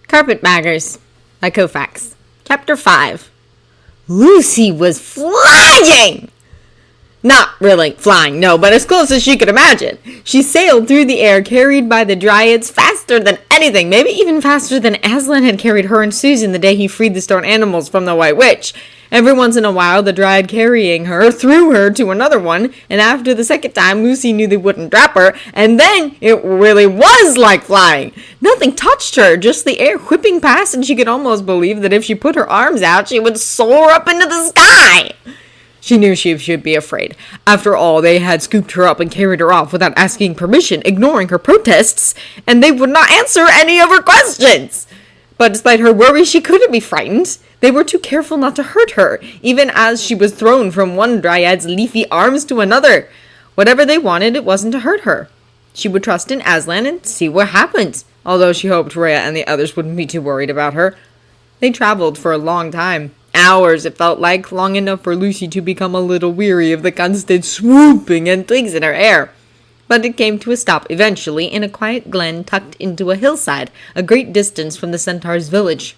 Carpetbaggers by Koufax. Chapter 5. Lucy was flying! Not really flying, no, but as close as she could imagine. She sailed through the air, carried by the dryads faster than anything, maybe even faster than Aslan had carried her and Susan the day he freed the stone animals from the White Witch. Every once in a while, the dryad carrying her threw her to another one, and after the second time, Lucy knew they wouldn't drop her, and then it really was like flying. Nothing touched her, just the air whipping past, and she could almost believe that if she put her arms out, she would soar up into the sky. She knew she should be afraid. After all, they had scooped her up and carried her off without asking permission, ignoring her protests, and they would not answer any of her questions. But despite her worry, she couldn't be frightened. They were too careful not to hurt her, even as she was thrown from one dryad's leafy arms to another. Whatever they wanted, it wasn't to hurt her. She would trust in Aslan and see what happened, although she hoped Rhea and the others wouldn't be too worried about her. They traveled for a long time. Hours, it felt like, long enough for Lucy to become a little weary of the constant swooping and twigs in her hair. But it came to a stop eventually in a quiet glen tucked into a hillside, a great distance from the centaur's village.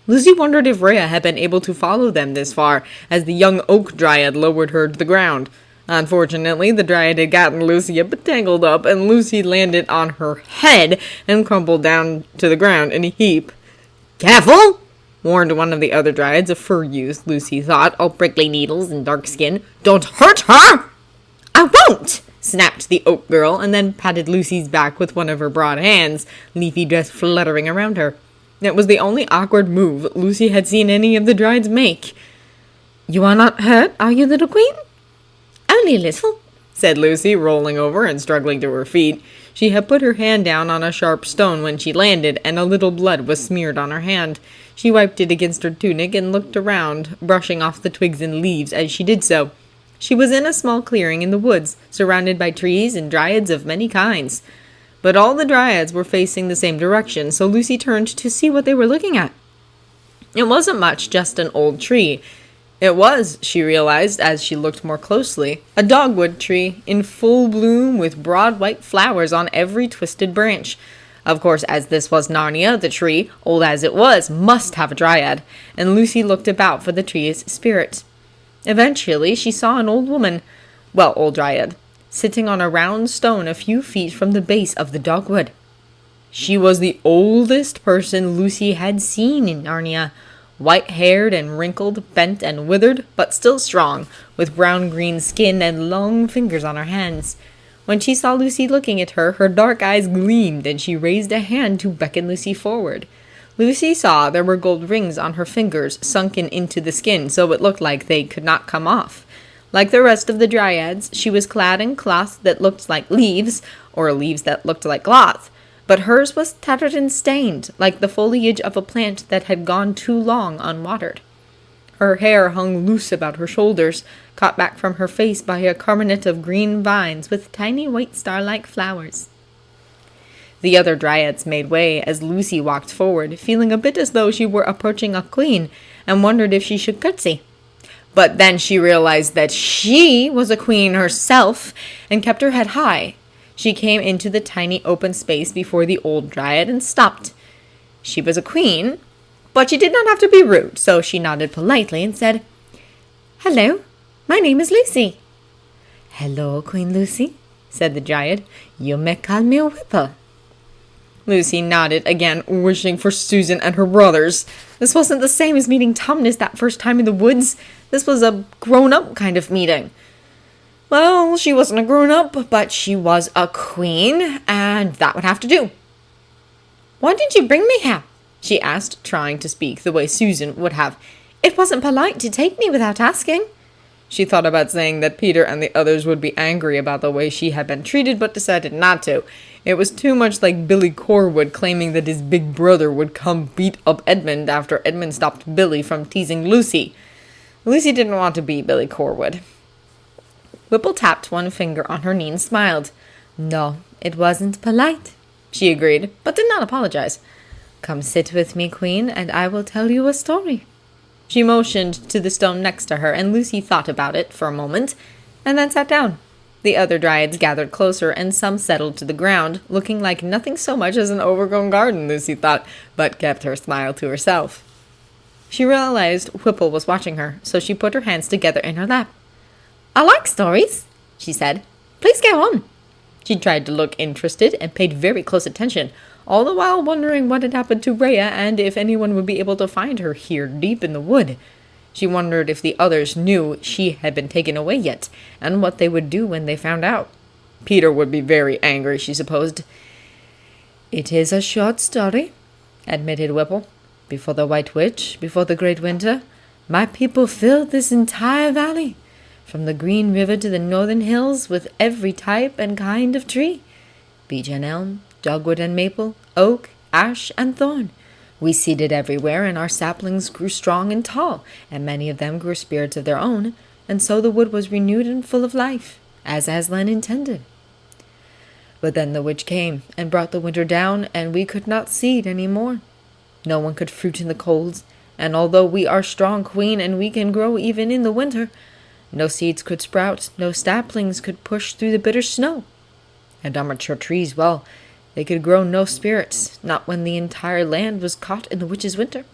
Lucy wondered if Rhea had been able to follow them this far, as the young oak dryad lowered her to the ground. Unfortunately, the dryad had gotten Lucy a bit tangled up, and Lucy landed on her head and crumpled down to the ground in a heap. "Careful!" warned one of the other dryads, a fur youth, Lucy thought, all prickly needles and dark skin. "Don't hurt her!" "I won't!" snapped the oak girl, and then patted Lucy's back with one of her broad hands, leafy dress fluttering around her. It was the only awkward move Lucy had seen any of the dryads make. "You are not hurt, are you, little queen?" "Only a little," said Lucy, rolling over and struggling to her feet. She had put her hand down on a sharp stone when she landed, and a little blood was smeared on her hand. She wiped it against her tunic and looked around, brushing off the twigs and leaves as she did so. She was in a small clearing in the woods, surrounded by trees and dryads of many kinds. But all the dryads were facing the same direction, so Lucy turned to see what they were looking at. It wasn't much, just an old tree. It was, she realized as she looked more closely, a dogwood tree in full bloom with broad white flowers on every twisted branch. Of course, as this was Narnia, the tree, old as it was, must have a dryad, and Lucy looked about for the tree's spirit. Eventually, she saw an old woman, old dryad, sitting on a round stone a few feet from the base of the dogwood. She was the oldest person Lucy had seen in Narnia, white-haired and wrinkled, bent and withered, but still strong, with brown-green skin and long fingers on her hands. When she saw Lucy looking at her, her dark eyes gleamed, and she raised a hand to beckon Lucy forward. Lucy saw there were gold rings on her fingers, sunken into the skin, so it looked like they could not come off. Like the rest of the dryads, she was clad in cloth that looked like leaves, or leaves that looked like cloth, but hers was tattered and stained, like the foliage of a plant that had gone too long unwatered. Her hair hung loose about her shoulders, caught back from her face by a coronet of green vines with tiny white star-like flowers. The other dryads made way as Lucy walked forward, feeling a bit as though she were approaching a queen, and wondered if she should curtsy. But then she realized that she was a queen herself, and kept her head high. She came into the tiny open space before the old dryad and stopped. She was a queen, but she did not have to be rude, so she nodded politely and said, "Hello, my name is Lucy." "Hello, Queen Lucy," said the dryad. "You may call me a Whipple." Lucy nodded again, wishing for Susan and her brothers. This wasn't the same as meeting Tumnus that first time in the woods. This was a grown-up kind of meeting. Well, she wasn't a grown-up, but she was a queen, and that would have to do. "Why did you bring me here?" she asked, trying to speak the way Susan would have. "It wasn't polite to take me without asking." She thought about saying that Peter and the others would be angry about the way she had been treated, but decided not to. It was too much like Billy Corwood claiming that his big brother would come beat up Edmund after Edmund stopped Billy from teasing Lucy. Lucy didn't want to be Billy Corwood. Whipple tapped one finger on her knee and smiled. "No, it wasn't polite," she agreed, but did not apologize. "Come sit with me, Queen, and I will tell you a story." She motioned to the stone next to her, and Lucy thought about it for a moment, and then sat down. The other dryads gathered closer, and some settled to the ground, looking like nothing so much as an overgrown garden, Lucy thought, but kept her smile to herself. She realized Whipple was watching her, so she put her hands together in her lap. "I like stories," she said. "Please go on." She tried to look interested and paid very close attention, all the while wondering what had happened to Rhea and if anyone would be able to find her here deep in the wood. She wondered if the others knew she had been taken away yet, and what they would do when they found out. Peter would be very angry, she supposed. "It is a short story," admitted Whipple. "Before the White Witch, before the Great Winter, my people filled this entire valley, from the Green River to the northern hills, with every type and kind of tree. Beech and elm, dogwood and maple, oak, ash and thorn. We seeded everywhere, and our saplings grew strong and tall, and many of them grew spirits of their own, and so the wood was renewed and full of life, as Aslan intended. But then the witch came, and brought the winter down, and we could not seed any more. No one could fruit in the colds, and although we are strong, queen, and we can grow even in the winter, no seeds could sprout, no saplings could push through the bitter snow. And our mature trees, well, they could grow no spirits, not when the entire land was caught in the witch's winter."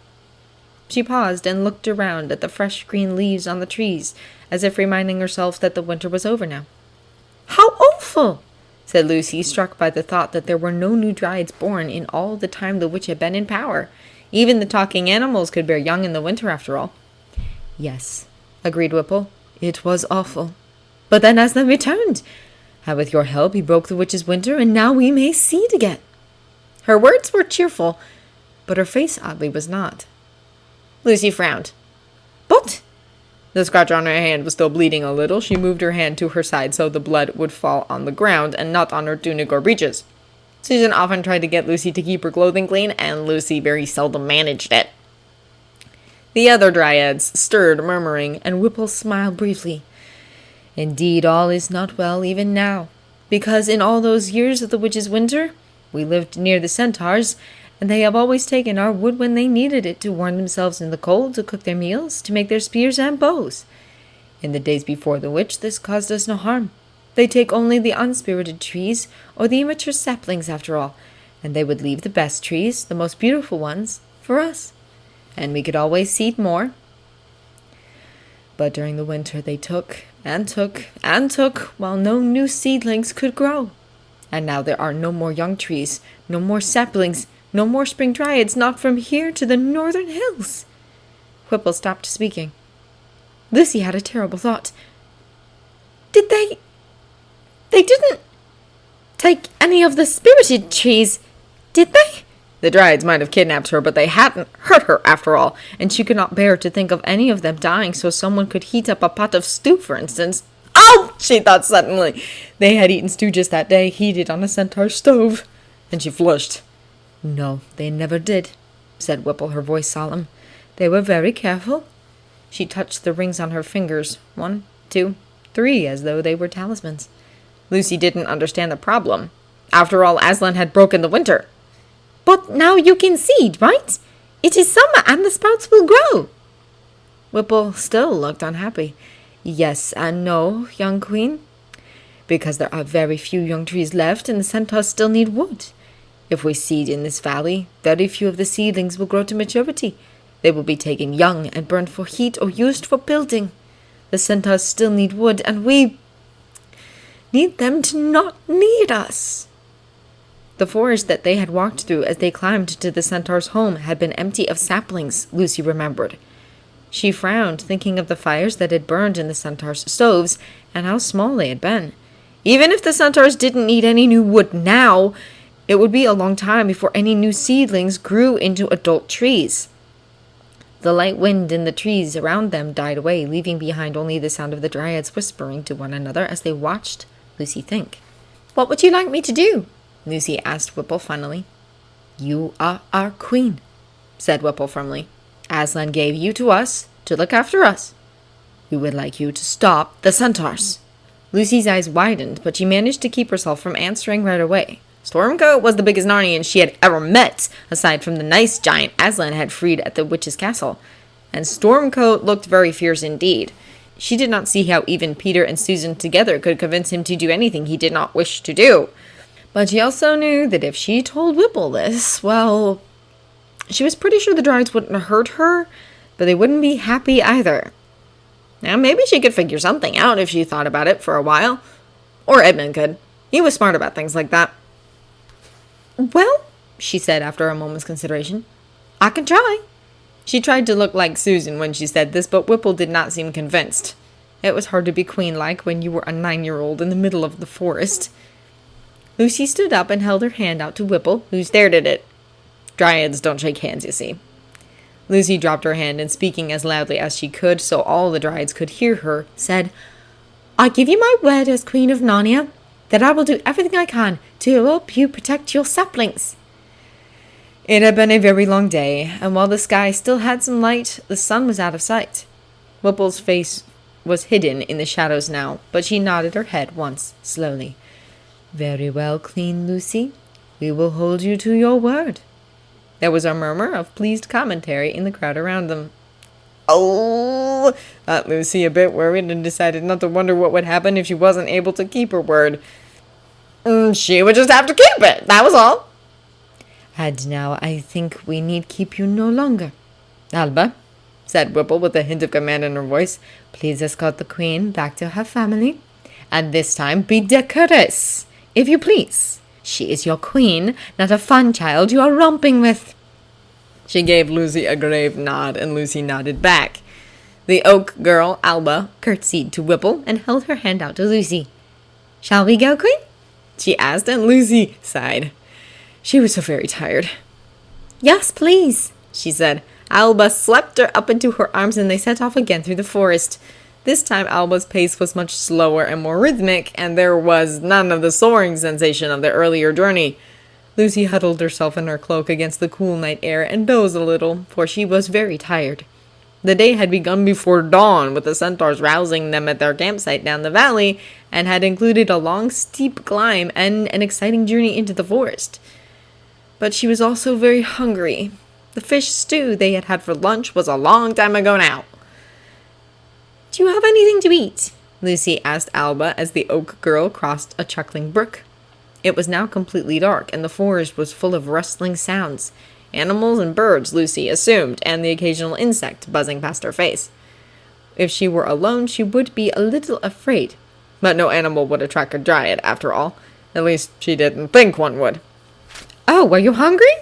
She paused and looked around at the fresh green leaves on the trees, as if reminding herself that the winter was over now. "How awful!" said Lucy, struck by the thought that there were no new dryads born in all the time the witch had been in power. Even the talking animals could bear young in the winter, after all. "Yes," agreed Whipple, "it was awful. But then Aslan returned, and with your help he broke the witch's winter, and now we may seed again." Her words were cheerful, but her face oddly was not. Lucy frowned. "But—" The scratch on her hand was still bleeding a little. She moved her hand to her side so the blood would fall on the ground and not on her tunic or breeches. Susan often tried to get Lucy to keep her clothing clean, and Lucy very seldom managed it. The other dryads stirred, murmuring, and Whipple smiled briefly. "Indeed, all is not well even now, because in all those years of the witch's winter, we lived near the centaurs, and they have always taken our wood when they needed it to warm themselves in the cold, to cook their meals, to make their spears and bows. In the days before the witch, this caused us no harm. They take only the unspirited trees, or the immature saplings after all, and they would leave the best trees, the most beautiful ones, for us, and we could always seed more. But during the winter they took, and took, and took, while no new seedlings could grow. And now there are no more young trees, no more saplings, no more spring dryads, not from here to the northern hills." Whipple stopped speaking. Lucy had a terrible thought. "Did they didn't take any of the spirited trees, did they?" The dryads might have kidnapped her, but they hadn't hurt her after all, and she could not bear to think of any of them dying so someone could heat up a pot of stew, for instance. "Oh!" she thought suddenly. They had eaten stew just that day, heated on a centaur stove. And she flushed. "No, they never did," said Whipple, her voice solemn. "They were very careful." She touched the rings on her fingers, 1, 2, 3, as though they were talismans. Lucy didn't understand the problem. After all, Aslan had broken the winter. "But now you can seed, right? It is summer and the sprouts will grow." Whipple still looked unhappy. "Yes and no, young queen. Because there are very few young trees left and the centaurs still need wood. If we seed in this valley, very few of the seedlings will grow to maturity. They will be taken young and burned for heat or used for building. The centaurs still need wood, and we need them to not need us." The forest that they had walked through as they climbed to the centaur's home had been empty of saplings, Lucy remembered. She frowned, thinking of the fires that had burned in the centaur's stoves, and how small they had been. Even if the centaurs didn't need any new wood now, it would be a long time before any new seedlings grew into adult trees. The light wind in the trees around them died away, leaving behind only the sound of the dryads whispering to one another as they watched Lucy think. "What would you like me to do?" Lucy asked Whipple finally. "You are our queen," said Whipple firmly. "Aslan gave you to us to look after us. We would like you to stop the centaurs." Lucy's eyes widened, but she managed to keep herself from answering right away. Stormcoat was the biggest Narnian she had ever met, aside from the nice giant Aslan had freed at the witch's castle, and Stormcoat looked very fierce indeed. She did not see how even Peter and Susan together could convince him to do anything he did not wish to do. But she also knew that if she told Whipple this, well, she was pretty sure the Dryades wouldn't hurt her, but they wouldn't be happy either. Now, maybe she could figure something out if she thought about it for a while. Or Edmund could. He was smart about things like that. "Well," she said after a moment's consideration, "I can try." She tried to look like Susan when she said this, but Whipple did not seem convinced. It was hard to be queen-like when you were a 9-year-old in the middle of the forest. Lucy stood up and held her hand out to Whipple, who stared at it. Dryads don't shake hands, you see. Lucy dropped her hand and, speaking as loudly as she could so all the Dryads could hear her, said, "I give you my word as Queen of Narnia that I will do everything I can to help you protect your saplings." It had been a very long day, and while the sky still had some light, the sun was out of sight. Whipple's face was hidden in the shadows now, but she nodded her head once, slowly. "Very well, Queen Lucy. We will hold you to your word." There was a murmur of pleased commentary in the crowd around them. "Oh," thought Lucy, a bit worried, and decided not to wonder what would happen if she wasn't able to keep her word. She would just have to keep it, that was all. "And now I think we need keep you no longer. Alba," said Whipple with a hint of command in her voice, "please escort the Queen back to her family. And this time be decorous, if you please. She is your queen, not a fun child you are romping with." She gave Lucy a grave nod, and Lucy nodded back. The oak girl, Alba, curtsied to Whipple and held her hand out to Lucy. "Shall we go, Queen?" she asked, and Lucy sighed. She was so very tired. "Yes, please," she said. Alba swept her up into her arms, and they set off again through the forest. This time Alba's pace was much slower and more rhythmic, and there was none of the soaring sensation of the earlier journey. Lucy huddled herself in her cloak against the cool night air and dozed a little, for she was very tired. The day had begun before dawn, with the centaurs rousing them at their campsite down the valley, and had included a long, steep climb and an exciting journey into the forest. But she was also very hungry. The fish stew they had had for lunch was a long time ago now. "Do you have anything to eat?" Lucy asked Alba as the oak girl crossed a chuckling brook. It was now completely dark, and the forest was full of rustling sounds. Animals and birds, Lucy assumed, and the occasional insect buzzing past her face. If she were alone, she would be a little afraid. But no animal would attract a dryad, after all. At least, she didn't think one would. "Oh, were you hungry?"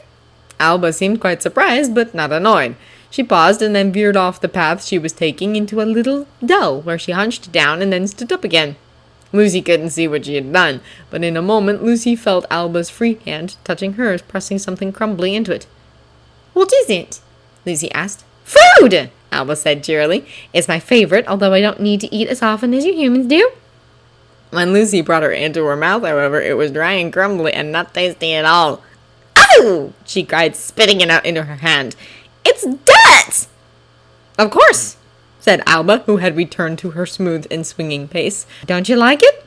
Alba seemed quite surprised, but not annoyed. She paused and then veered off the path she was taking into a little dell, where she hunched down and then stood up again. Lucy couldn't see what she had done, but in a moment Lucy felt Alba's free hand touching hers, pressing something crumbly into it. "What is it?" Lucy asked. "Food!" Alba said cheerily. "It's my favorite, although I don't need to eat as often as you humans do." When Lucy brought her into her mouth, however, it was dry and crumbly and not tasty at all. "Oh!" she cried, spitting it out into her hand. "It's dirt!" "Of course," said Alba, who had returned to her smooth and swinging pace. "Don't you like it?"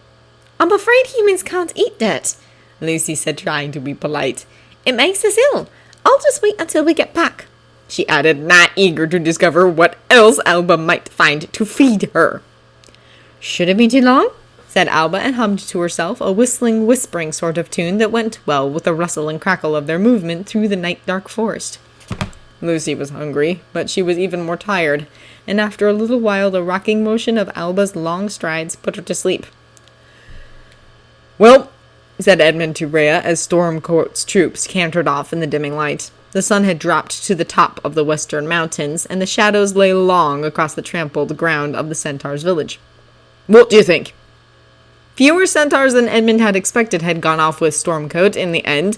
"I'm afraid humans can't eat dirt," Lucy said, trying to be polite. "It makes us ill. I'll just wait until we get back," she added, not eager to discover what else Alba might find to feed her. "Should it be too long?" said Alba, and hummed to herself a whistling, whispering sort of tune that went well with the rustle and crackle of their movement through the night-dark forest. Lucy was hungry, but she was even more tired, and after a little while the rocking motion of Alba's long strides put her to sleep. "Well," said Edmund to Rhea as Stormcoat's troops cantered off in the dimming light. The sun had dropped to the top of the western mountains, and the shadows lay long across the trampled ground of the centaur's village. "What do you think?" Fewer centaurs than Edmund had expected had gone off with Stormcoat in the end.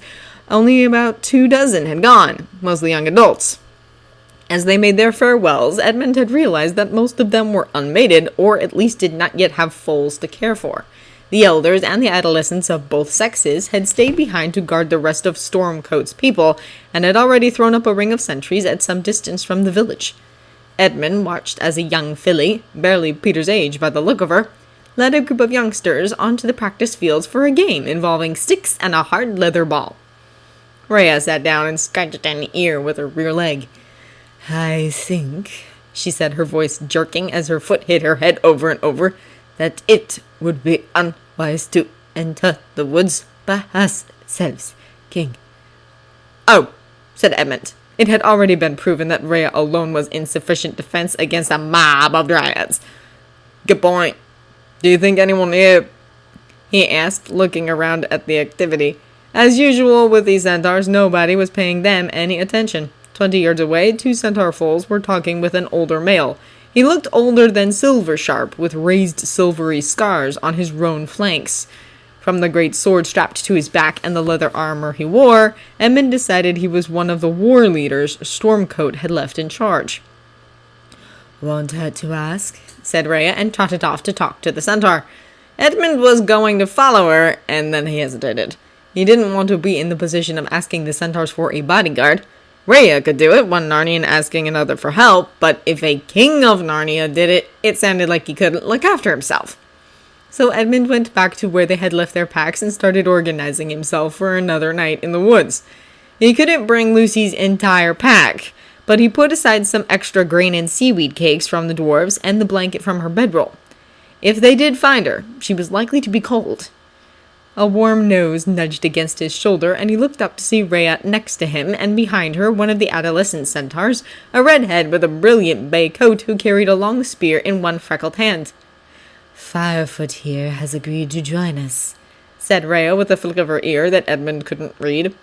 Only about 24 had gone, mostly young adults. As they made their farewells, Edmund had realized that most of them were unmated, or at least did not yet have foals to care for. The elders and the adolescents of both sexes had stayed behind to guard the rest of Stormcoat's people, and had already thrown up a ring of sentries at some distance from the village. Edmund watched as a young filly, barely Peter's age by the look of her, led a group of youngsters onto the practice fields for a game involving sticks and a hard leather ball. Rhea sat down and scratched an ear with her rear leg. "I think," she said, her voice jerking as her foot hit her head over and over, "that it would be unwise to enter the woods by ourselves, King." "Oh," said Edmund. It had already been proven that Rhea alone was insufficient defense against a mob of dryads. "Good point. Do you think anyone here?" he asked, looking around at the activity. As usual with these centaurs, nobody was paying them any attention. 20 yards away, 2 centaur foals were talking with an older male. He looked older than Silver Sharp, with raised silvery scars on his roan flanks. From the great sword strapped to his back and the leather armor he wore, Edmund decided he was one of the war leaders Stormcoat had left in charge. "Won't hurt to ask," said Rhea, and trotted off to talk to the centaur. Edmund was going to follow her, and then he hesitated. He didn't want to be in the position of asking the centaurs for a bodyguard. Rhea could do it, one Narnian asking another for help, but if a king of Narnia did it, it sounded like he couldn't look after himself. So Edmund went back to where they had left their packs and started organizing himself for another night in the woods. He couldn't bring Lucy's entire pack, but he put aside some extra grain and seaweed cakes from the dwarves and the blanket from her bedroll. If they did find her, she was likely to be cold. A warm nose nudged against his shoulder, and he looked up to see Rhea next to him, and behind her one of the adolescent centaurs, a redhead with a brilliant bay coat who carried a long spear in one freckled hand. "Firefoot here has agreed to join us," said Rhea with a flick of her ear that Edmund couldn't read.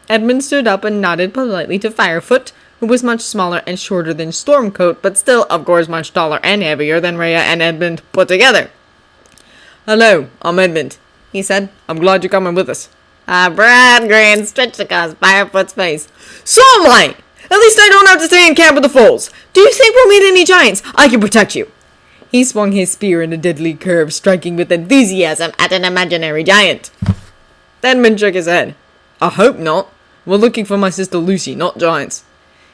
Edmund stood up and nodded politely to Firefoot, who was much smaller and shorter than Stormcoat, but still, of course, much taller and heavier than Rhea and Edmund put together. "Hello, I'm Edmund," he said. "I'm glad you're coming with us." A broad grin stretched across Firefoot's face. "So am I! At least I don't have to stay in camp with the foals. Do you think we'll meet any giants? I can protect you." He swung his spear in a deadly curve, striking with enthusiasm at an imaginary giant. Edmund shook his head. "I hope not. We're looking for my sister Lucy, not giants."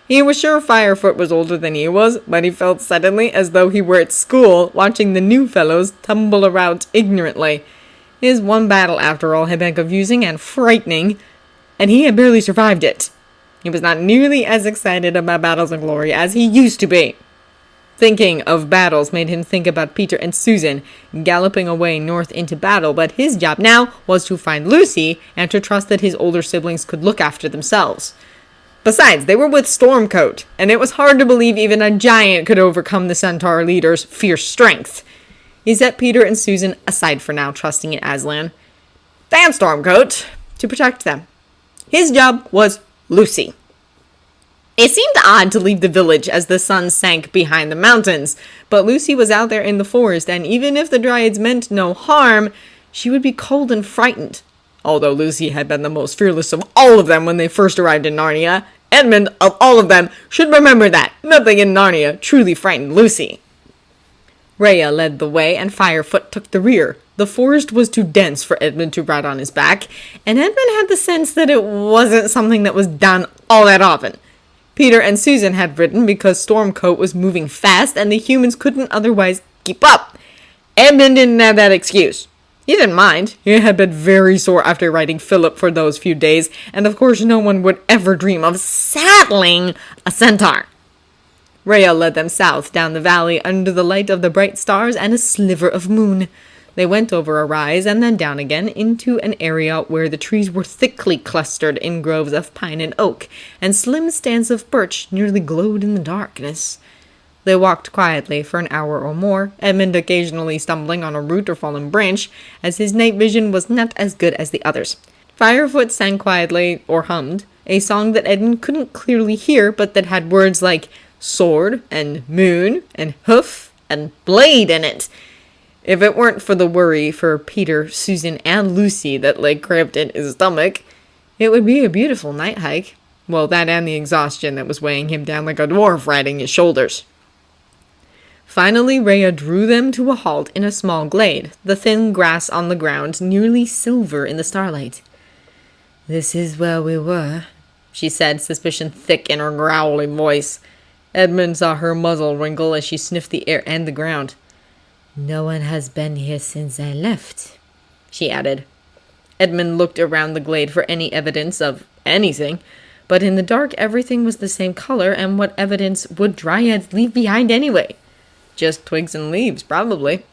He was sure Firefoot was older than he was, but he felt suddenly as though he were at school, watching the new fellows tumble around ignorantly. His one battle, after all, had been confusing and frightening, and he had barely survived it. He was not nearly as excited about battles and glory as he used to be. Thinking of battles made him think about Peter and Susan galloping away north into battle, but his job now was to find Lucy and to trust that his older siblings could look after themselves. Besides, they were with Stormcoat, and it was hard to believe even a giant could overcome the centaur leader's fierce strength. He set Peter and Susan aside for now, trusting in Aslan and Stormcoat to protect them. His job was Lucy. It seemed odd to leave the village as the sun sank behind the mountains, but Lucy was out there in the forest, and even if the dryads meant no harm, she would be cold and frightened. Although Lucy had been the most fearless of all of them when they first arrived in Narnia, Edmund, of all of them, should remember that nothing in Narnia truly frightened Lucy. Rhea led the way, and Firefoot took the rear. The forest was too dense for Edmund to ride on his back, and Edmund had the sense that it wasn't something that was done all that often. Peter and Susan had ridden because Stormcoat was moving fast, and the humans couldn't otherwise keep up. Edmund didn't have that excuse. He didn't mind. He had been very sore after riding Philip for those few days, and of course no one would ever dream of saddling a centaur. Rhea led them south down the valley under the light of the bright stars and a sliver of moon. They went over a rise and then down again into an area where the trees were thickly clustered in groves of pine and oak, and slim stands of birch nearly glowed in the darkness. They walked quietly for an hour or more, Edmund occasionally stumbling on a root or fallen branch, as his night vision was not as good as the others. Firefoot sang quietly, or hummed, a song that Edmund couldn't clearly hear, but that had words like sword, and moon, and hoof, and blade in it. If it weren't for the worry for Peter, Susan, and Lucy that lay cramped in his stomach, it would be a beautiful night hike. Well, that and the exhaustion that was weighing him down like a dwarf riding his shoulders. Finally, Rhea drew them to a halt in a small glade, the thin grass on the ground nearly silver in the starlight. "This is where we were," she said, suspicion thick in her growly voice. Edmund saw her muzzle wrinkle as she sniffed the air and the ground. "No one has been here since I left," she added. Edmund looked around the glade for any evidence of anything, but in the dark everything was the same color, and what evidence would dryads leave behind anyway? Just twigs and leaves, probably.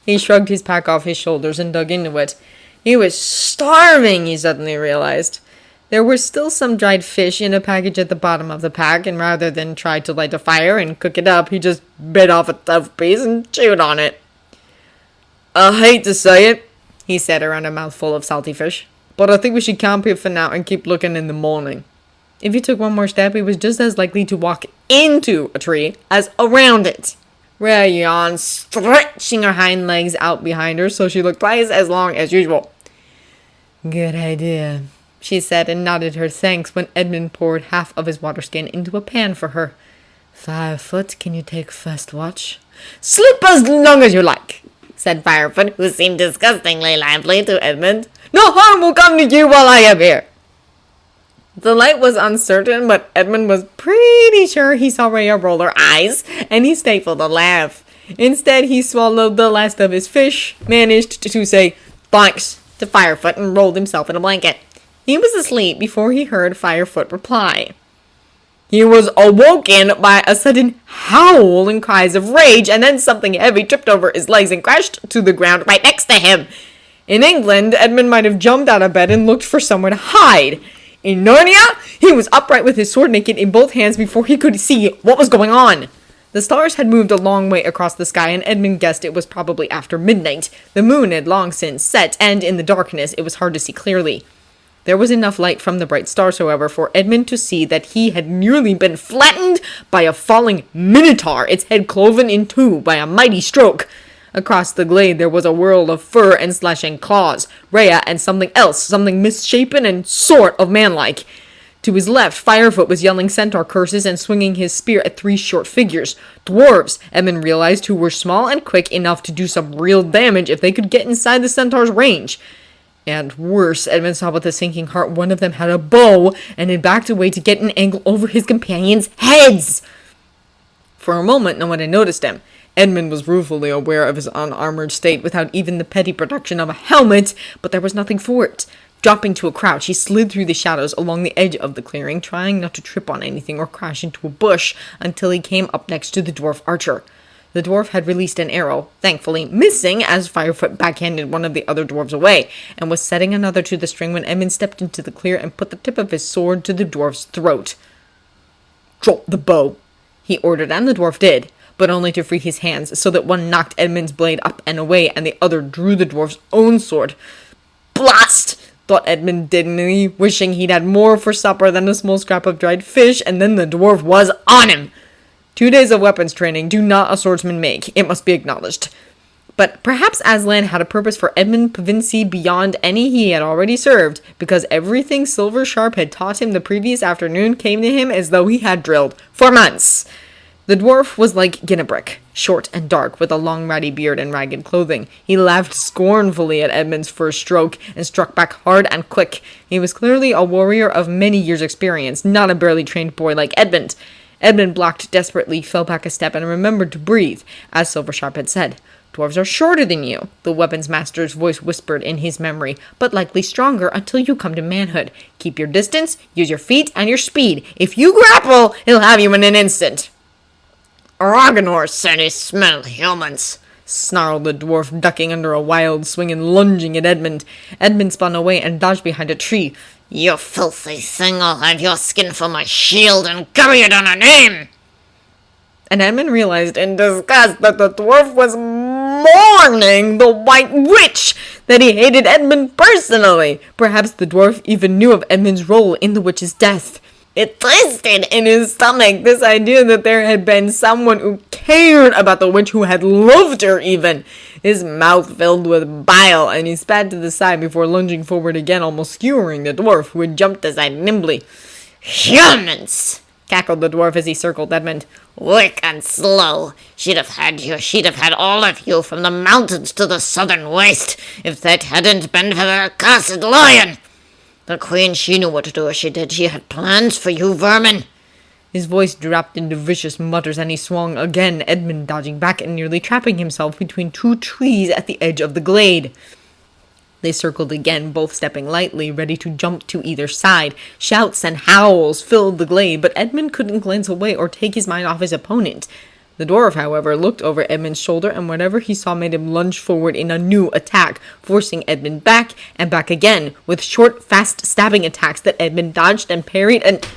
He shrugged his pack off his shoulders and dug into it. He was starving, he suddenly realized. There were still some dried fish in a package at the bottom of the pack, and rather than try to light a fire and cook it up, he just bit off a tough piece and chewed on it. "I hate to say it," he said around a mouthful of salty fish, "but I think we should camp here for now and keep looking in the morning." If he took one more step, he was just as likely to walk into a tree as around it. Rhea yawned, stretching her hind legs out behind her so she looked twice as long as usual. "Good idea," she said, and nodded her thanks when Edmund poured half of his water skin into a pan for her. "Firefoot, can you take first watch?" "Sleep as long as you like," said Firefoot, who seemed disgustingly lively to Edmund. "No harm will come to you while I am here." The light was uncertain, but Edmund was pretty sure he saw Rhea roll her eyes, and he stifled a laugh. Instead, he swallowed the last of his fish, managed to say "thanks" to Firefoot, and rolled himself in a blanket. He was asleep before he heard Firefoot reply. He was awoken by a sudden howl and cries of rage, and then something heavy tripped over his legs and crashed to the ground right next to him. In England, Edmund might have jumped out of bed and looked for somewhere to hide. In Narnia, he was upright with his sword naked in both hands before he could see what was going on. The stars had moved a long way across the sky, and Edmund guessed it was probably after midnight. The moon had long since set, and in the darkness it was hard to see clearly. There was enough light from the bright stars, however, for Edmund to see that he had nearly been flattened by a falling minotaur, its head cloven in two by a mighty stroke. Across the glade there was a whirl of fur and slashing claws, Rhea and something else, something misshapen and sort of manlike. To his left, Firefoot was yelling centaur curses and swinging his spear at three short figures. Dwarves, Edmund realized, who were small and quick enough to do some real damage if they could get inside the centaur's range. And worse, Edmund saw with a sinking heart one of them had a bow and had backed away to get an angle over his companions' heads. For a moment, no one had noticed him. Edmund was ruefully aware of his unarmored state without even the petty protection of a helmet, but there was nothing for it. Dropping to a crouch, he slid through the shadows along the edge of the clearing, trying not to trip on anything or crash into a bush until he came up next to the dwarf archer. The dwarf had released an arrow, thankfully missing as Firefoot backhanded one of the other dwarves away, and was setting another to the string when Edmund stepped into the clear and put the tip of his sword to the dwarf's throat. "Drop the bow," he ordered, and the dwarf did, but only to free his hands, so that one knocked Edmund's blade up and away, and the other drew the dwarf's own sword. "Blast!" thought Edmund dignly, wishing he'd had more for supper than a small scrap of dried fish, and then the dwarf was on him. 2 days of weapons training do not a swordsman make, it must be acknowledged. But perhaps Aslan had a purpose for Edmund Pevensey beyond any he had already served, because everything Silver Sharp had taught him the previous afternoon came to him as though he had drilled for months. The dwarf was like Ginnebrick, short and dark, with a long ratty beard and ragged clothing. He laughed scornfully at Edmund's first stroke, and struck back hard and quick. He was clearly a warrior of many years' experience, not a barely trained boy like Edmund. Edmund blocked desperately, fell back a step, and remembered to breathe, as Silversharp had said. "Dwarves are shorter than you," the weapons master's voice whispered in his memory, "but likely stronger until you come to manhood. Keep your distance, use your feet and your speed. If you grapple, he'll have you in an instant." "Aragonor said he smelled humans," snarled the dwarf, ducking under a wild swing and lunging at Edmund. Edmund spun away and dodged behind a tree. "You filthy thing, I'll have your skin for my shield and carry it on a name!" And Edmund realized in disgust that the dwarf was mourning the White Witch, that he hated Edmund personally. Perhaps the dwarf even knew of Edmund's role in the witch's death. It twisted in his stomach, this idea that there had been someone who cared about the witch, who had loved her even. His mouth filled with bile, and he spat to the side before lunging forward again, almost skewering the dwarf, who had jumped aside nimbly. "Humans!" cackled the dwarf as he circled Edmund. "Weak and slow. She'd have had all of you from the mountains to the southern waste, if that hadn't been for the accursed lion. The queen, she knew what to do as she did. She had plans for you vermin." His voice dropped into vicious mutters, and he swung again, Edmund dodging back and nearly trapping himself between two trees at the edge of the glade. They circled again, both stepping lightly, ready to jump to either side. Shouts and howls filled the glade, but Edmund couldn't glance away or take his mind off his opponent. The dwarf, however, looked over Edmund's shoulder, and whatever he saw made him lunge forward in a new attack, forcing Edmund back and back again, with short, fast stabbing attacks that Edmund dodged and parried and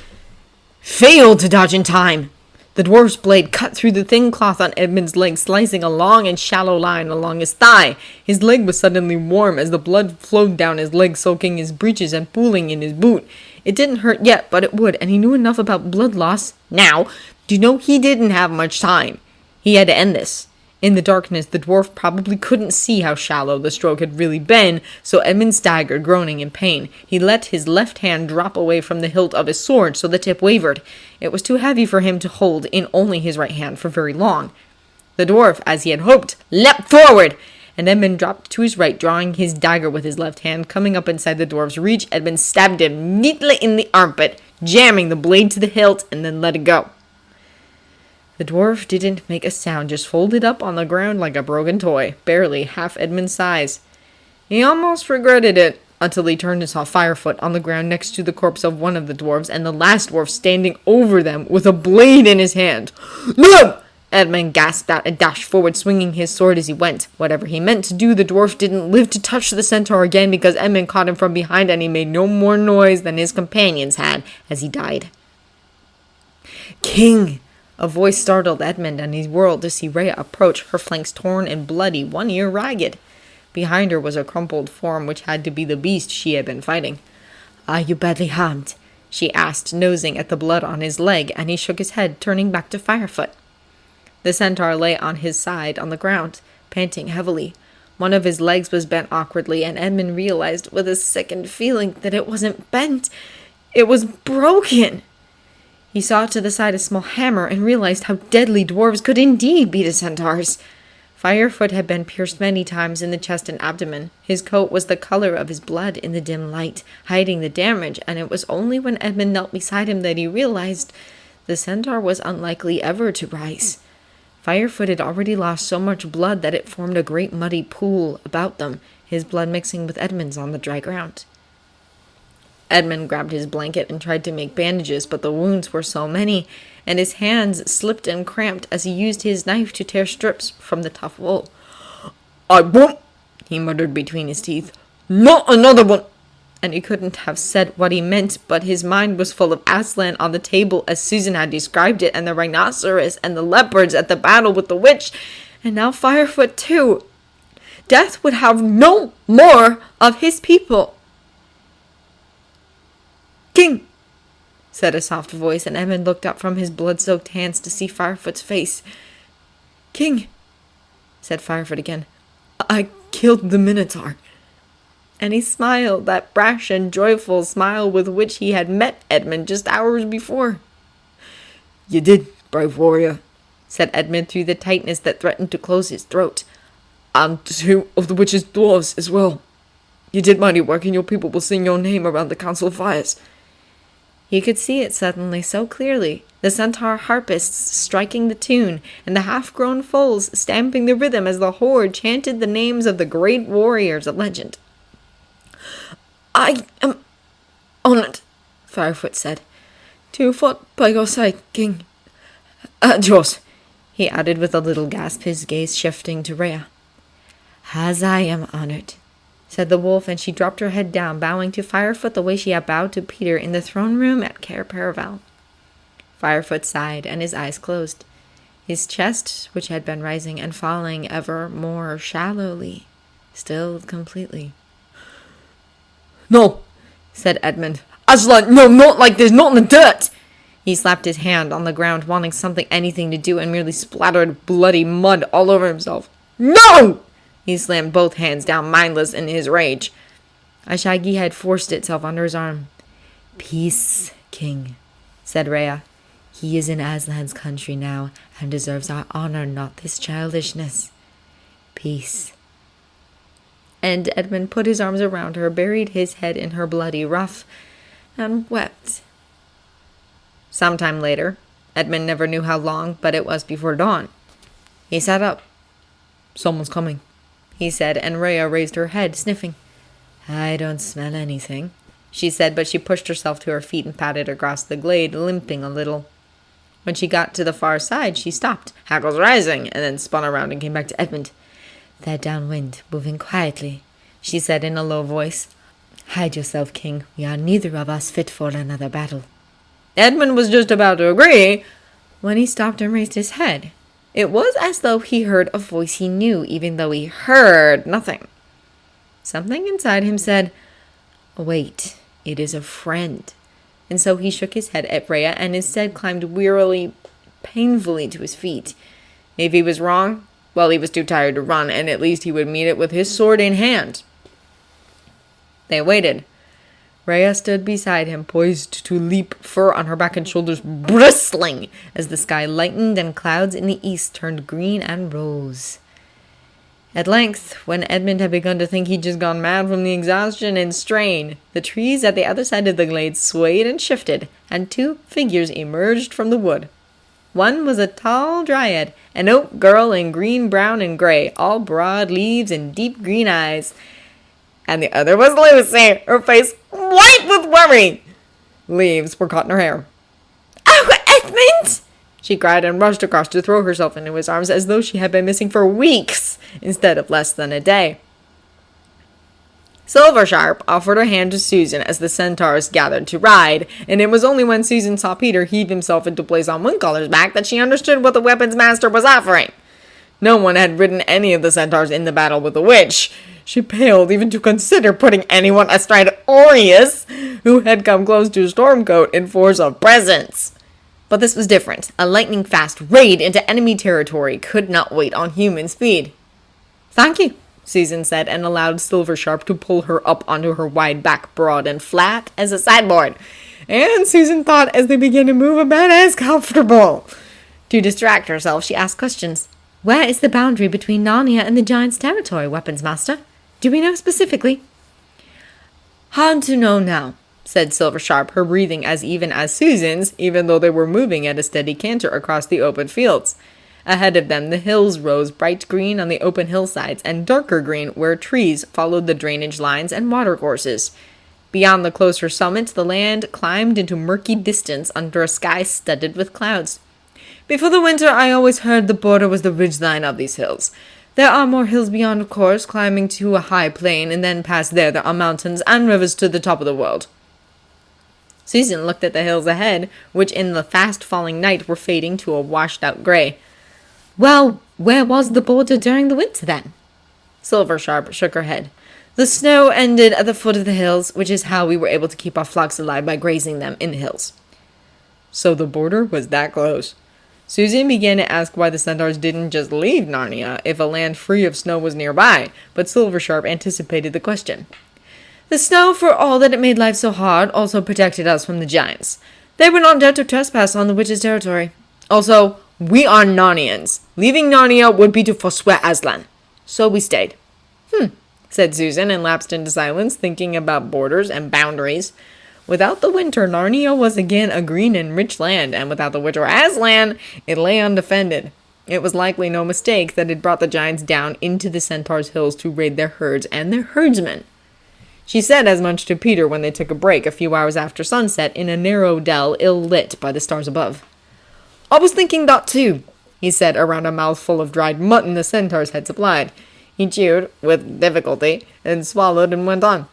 failed to dodge in time. The dwarf's blade cut through the thin cloth on Edmund's leg, slicing a long and shallow line along his thigh. His leg was suddenly warm as the blood flowed down his leg, soaking his breeches and pooling in his boot. It didn't hurt yet, but it would, and he knew enough about blood loss now to know he didn't have much time. He had to end this. In the darkness, the dwarf probably couldn't see how shallow the stroke had really been, so Edmund staggered, groaning in pain. He let his left hand drop away from the hilt of his sword, so the tip wavered. It was too heavy for him to hold in only his right hand for very long. The dwarf, as he had hoped, leapt forward, and Edmund dropped to his right, drawing his dagger with his left hand. Coming up inside the dwarf's reach, Edmund stabbed him neatly in the armpit, jamming the blade to the hilt, and then let it go. The dwarf didn't make a sound, just folded up on the ground like a broken toy, barely half Edmund's size. He almost regretted it, until he turned and saw Firefoot on the ground next to the corpse of one of the dwarves, and the last dwarf standing over them with a blade in his hand. "No!" Edmund gasped out and dashed forward, swinging his sword as he went. Whatever he meant to do, the dwarf didn't live to touch the centaur again, because Edmund caught him from behind, and he made no more noise than his companions had as he died. "King!" A voice startled Edmund, and he whirled to see Rhea approach, her flanks torn and bloody, one ear ragged. Behind her was a crumpled form which had to be the beast she had been fighting. "Are you badly harmed?" she asked, nosing at the blood on his leg, and he shook his head, turning back to Firefoot. The centaur lay on his side on the ground, panting heavily. One of his legs was bent awkwardly, and Edmund realized with a sickened feeling that it wasn't bent, it was broken. He saw to the side a small hammer and realized how deadly dwarves could indeed be to centaurs. Firefoot had been pierced many times in the chest and abdomen. His coat was the color of his blood in the dim light, hiding the damage, and it was only when Edmund knelt beside him that he realized the centaur was unlikely ever to rise. Firefoot had already lost so much blood that it formed a great muddy pool about them, his blood mixing with Edmund's on the dry ground. Edmund grabbed his blanket and tried to make bandages, but the wounds were so many, and his hands slipped and cramped as he used his knife to tear strips from the tough wool. "I won't," he muttered between his teeth. "Not another one!" And he couldn't have said what he meant, but his mind was full of Aslan on the table as Susan had described it, and the rhinoceros and the leopards at the battle with the witch, and now Firefoot too. Death would have no more of his people. "King!" said a soft voice, and Edmund looked up from his blood-soaked hands to see Firefoot's face. "King!" said Firefoot again. "I killed the Minotaur." And he smiled, that brash and joyful smile with which he had met Edmund just hours before. "You did, brave warrior," said Edmund through the tightness that threatened to close his throat. "And 2 of the witch's dwarves as well. You did mighty work, and your people will sing your name around the council fires." He could see it suddenly so clearly, the centaur harpists striking the tune, and the half-grown foals stamping the rhythm as the horde chanted the names of the great warriors of legend. "I am honored," Firefoot said, "to fought by your side, King. And yours," he added with a little gasp, his gaze shifting to Rhea. "As I am honored," said the wolf, and she dropped her head down, bowing to Firefoot the way she had bowed to Peter in the throne room at Carpetbaggers. Firefoot sighed, and his eyes closed. His chest, which had been rising and falling ever more shallowly, stilled completely. "No," said Edmund. "Aslan, no, not like this, not in the dirt!" He slapped his hand on the ground, wanting anything to do, and merely splattered bloody mud all over himself. "No!" He slammed both hands down, mindless in his rage. A shaggy head forced itself under his arm. "Peace, King," said Rhea. "He is in Aslan's country now, and deserves our honor, not this childishness. Peace." And Edmund put his arms around her, buried his head in her bloody ruff, and wept. Sometime later, Edmund never knew how long, but it was before dawn. He sat up. "Someone's coming," he said, and Rhea raised her head, sniffing. I don't smell anything, she said, but she pushed herself to her feet and padded across the glade, limping a little. When she got to the far side, she stopped, hackles rising, and then spun around and came back to Edmund. They're downwind, moving quietly, she said in a low voice. Hide yourself, King. We are neither of us fit for another battle. Edmund was just about to agree when he stopped and raised his head. It was as though he heard a voice he knew, even though he heard nothing. Something inside him said, wait, it is a friend. And so he shook his head at Rhea and instead climbed wearily, painfully to his feet. If he was wrong, well, he was too tired to run, and at least he would meet it with his sword in hand. They waited. Rhea stood beside him, poised to leap, fur on her back and shoulders bristling, as the sky lightened and clouds in the east turned green and rose. At length, when Edmund had begun to think he'd just gone mad from the exhaustion and strain, the trees at the other side of the glade swayed and shifted, and two figures emerged from the wood. One was a tall dryad, an oak girl in green, brown, and gray, all broad leaves and deep green eyes. And the other was Lucy, her face white with worry. Leaves were caught in her hair. Oh, Edmund! She cried and rushed across to throw herself into his arms as though she had been missing for weeks instead of less than a day. Silversharp offered her hand to Susan as the centaurs gathered to ride, and it was only when Susan saw Peter heave himself into place on Windcollar's back that she understood what the weapons master was offering. No one had ridden any of the centaurs in the battle with the witch. She paled even to consider putting anyone astride Aureus, who had come close to Stormcoat in force of presence. But this was different. A lightning-fast raid into enemy territory could not wait on human speed. Thank you, Susan said, and allowed Silversharp to pull her up onto her wide back, broad and flat as a sideboard. And Susan thought as they began to move about as comfortable. To distract herself, she asked questions. Where is the boundary between Narnia and the Giant's territory, Weapons Master? Do we know specifically? Hard to know now, said Silversharp, her breathing as even as Susan's, even though they were moving at a steady canter across the open fields. Ahead of them, the hills rose bright green on the open hillsides and darker green where trees followed the drainage lines and watercourses. Beyond the closer summits, the land climbed into murky distance under a sky studded with clouds. Before the winter, I always heard the border was the ridgeline of these hills. There are more hills beyond, of course, climbing to a high plain, and then past there are mountains and rivers to the top of the world. Susan looked at the hills ahead, which in the fast-falling night were fading to a washed-out gray. Well, where was the border during the winter, then? Silversharp shook her head. The snow ended at the foot of the hills, which is how we were able to keep our flocks alive by grazing them in the hills. So the border was that close. Susan began to ask why the centaurs didn't just leave Narnia if a land free of snow was nearby, but Silversharp anticipated the question. The snow, for all that it made life so hard, also protected us from the giants. They were not dare to trespass on the witch's territory. Also, we are Narnians. Leaving Narnia would be to forswear Aslan. So we stayed. Said Susan and lapsed into silence, thinking about borders and boundaries. Without the winter, Narnia was again a green and rich land, and without the winter Aslan, it lay undefended. It was likely no mistake that it brought the giants down into the centaurs' hills to raid their herds and their herdsmen. She said as much to Peter when they took a break a few hours after sunset in a narrow dell ill-lit by the stars above. I was thinking that too, he said around a mouthful of dried mutton the centaurs had supplied. He chewed, with difficulty, and swallowed and went on.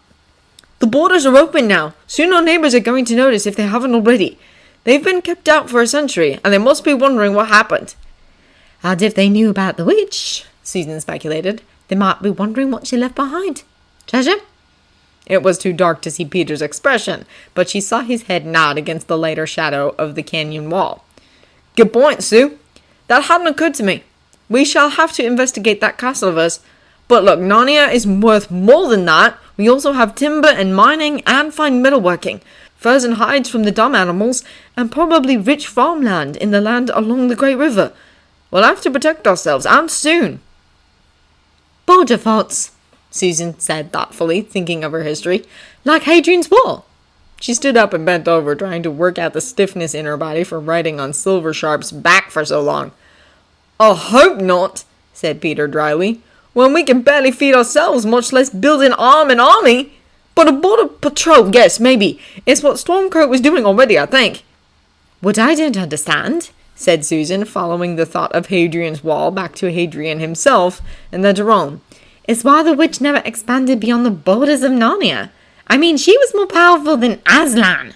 The borders are open now. Soon our neighbors are going to notice if they haven't already. They've been kept out for a century, and they must be wondering what happened. And if they knew about the witch, Susan speculated, they might be wondering what she left behind. Treasure? It was too dark to see Peter's expression, but she saw his head nod against the lighter shadow of the canyon wall. Good point, Sue. That hadn't occurred to me. We shall have to investigate that castle of us. But look, Narnia is worth more than that. We also have timber and mining and fine metalworking, furs and hides from the dumb animals, and probably rich farmland in the land along the Great River. We'll have to protect ourselves, and soon. Border forts, Susan said thoughtfully, thinking of her history, like Hadrian's Wall. She stood up and bent over, trying to work out the stiffness in her body from riding on Silversharp's back for so long. I hope not, said Peter dryly. When we can barely feed ourselves, much less build and arm an army. But a border patrol, yes, maybe. It's what Stormcoat was doing already, I think. What I don't understand, said Susan, following the thought of Hadrian's Wall back to Hadrian himself and then to Rome, is why the witch never expanded beyond the borders of Narnia. I mean, she was more powerful than Aslan.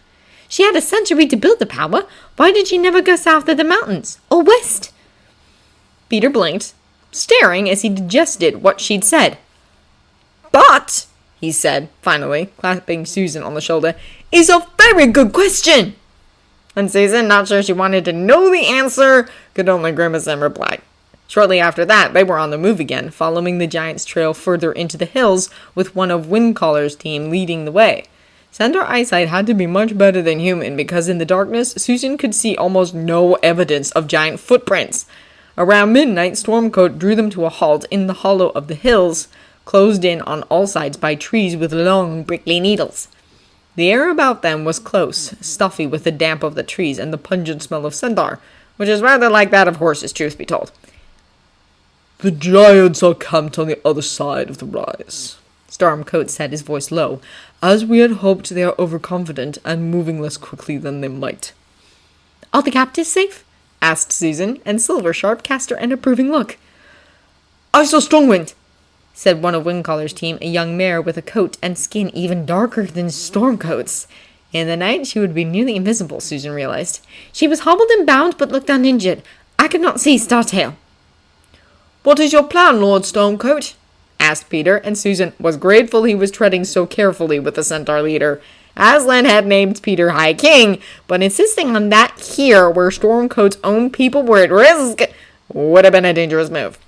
She had a century to build the power. Why did she never go south of the mountains? Or west? Peter blinked, staring as he digested what she'd said. But, he said, finally, clapping Susan on the shoulder, is a very good question. And Susan, not sure she wanted to know the answer, could only grimace and reply. Shortly after that, they were on the move again, following the giant's trail further into the hills, with one of Windcaller's team leading the way. Centaur eyesight had to be much better than human, because in the darkness, Susan could see almost no evidence of giant footprints. Around midnight, Stormcoat drew them to a halt in the hollow of the hills, closed in on all sides by trees with long, prickly needles. The air about them was close, stuffy with the damp of the trees and the pungent smell of centaur, which is rather like that of horses, truth be told. The giants are camped on the other side of the rise, Stormcoat said, his voice low. As we had hoped, they are overconfident and moving less quickly than they might. Are the captives safe? Asked Susan, and Silversharp cast her an approving look. I saw Strongwind, said one of Windcaller's team, a young mare with a coat and skin even darker than Stormcoat's. In the night, she would be nearly invisible, Susan realized. She was hobbled and bound, but looked uninjured. I could not see Startail. What is your plan, Lord Stormcoat? Asked Peter, and Susan was grateful he was treading so carefully with the centaur leader. Aslan had named Peter High King, but insisting on that here, where Stormcoat's own people were at risk, would have been a dangerous move.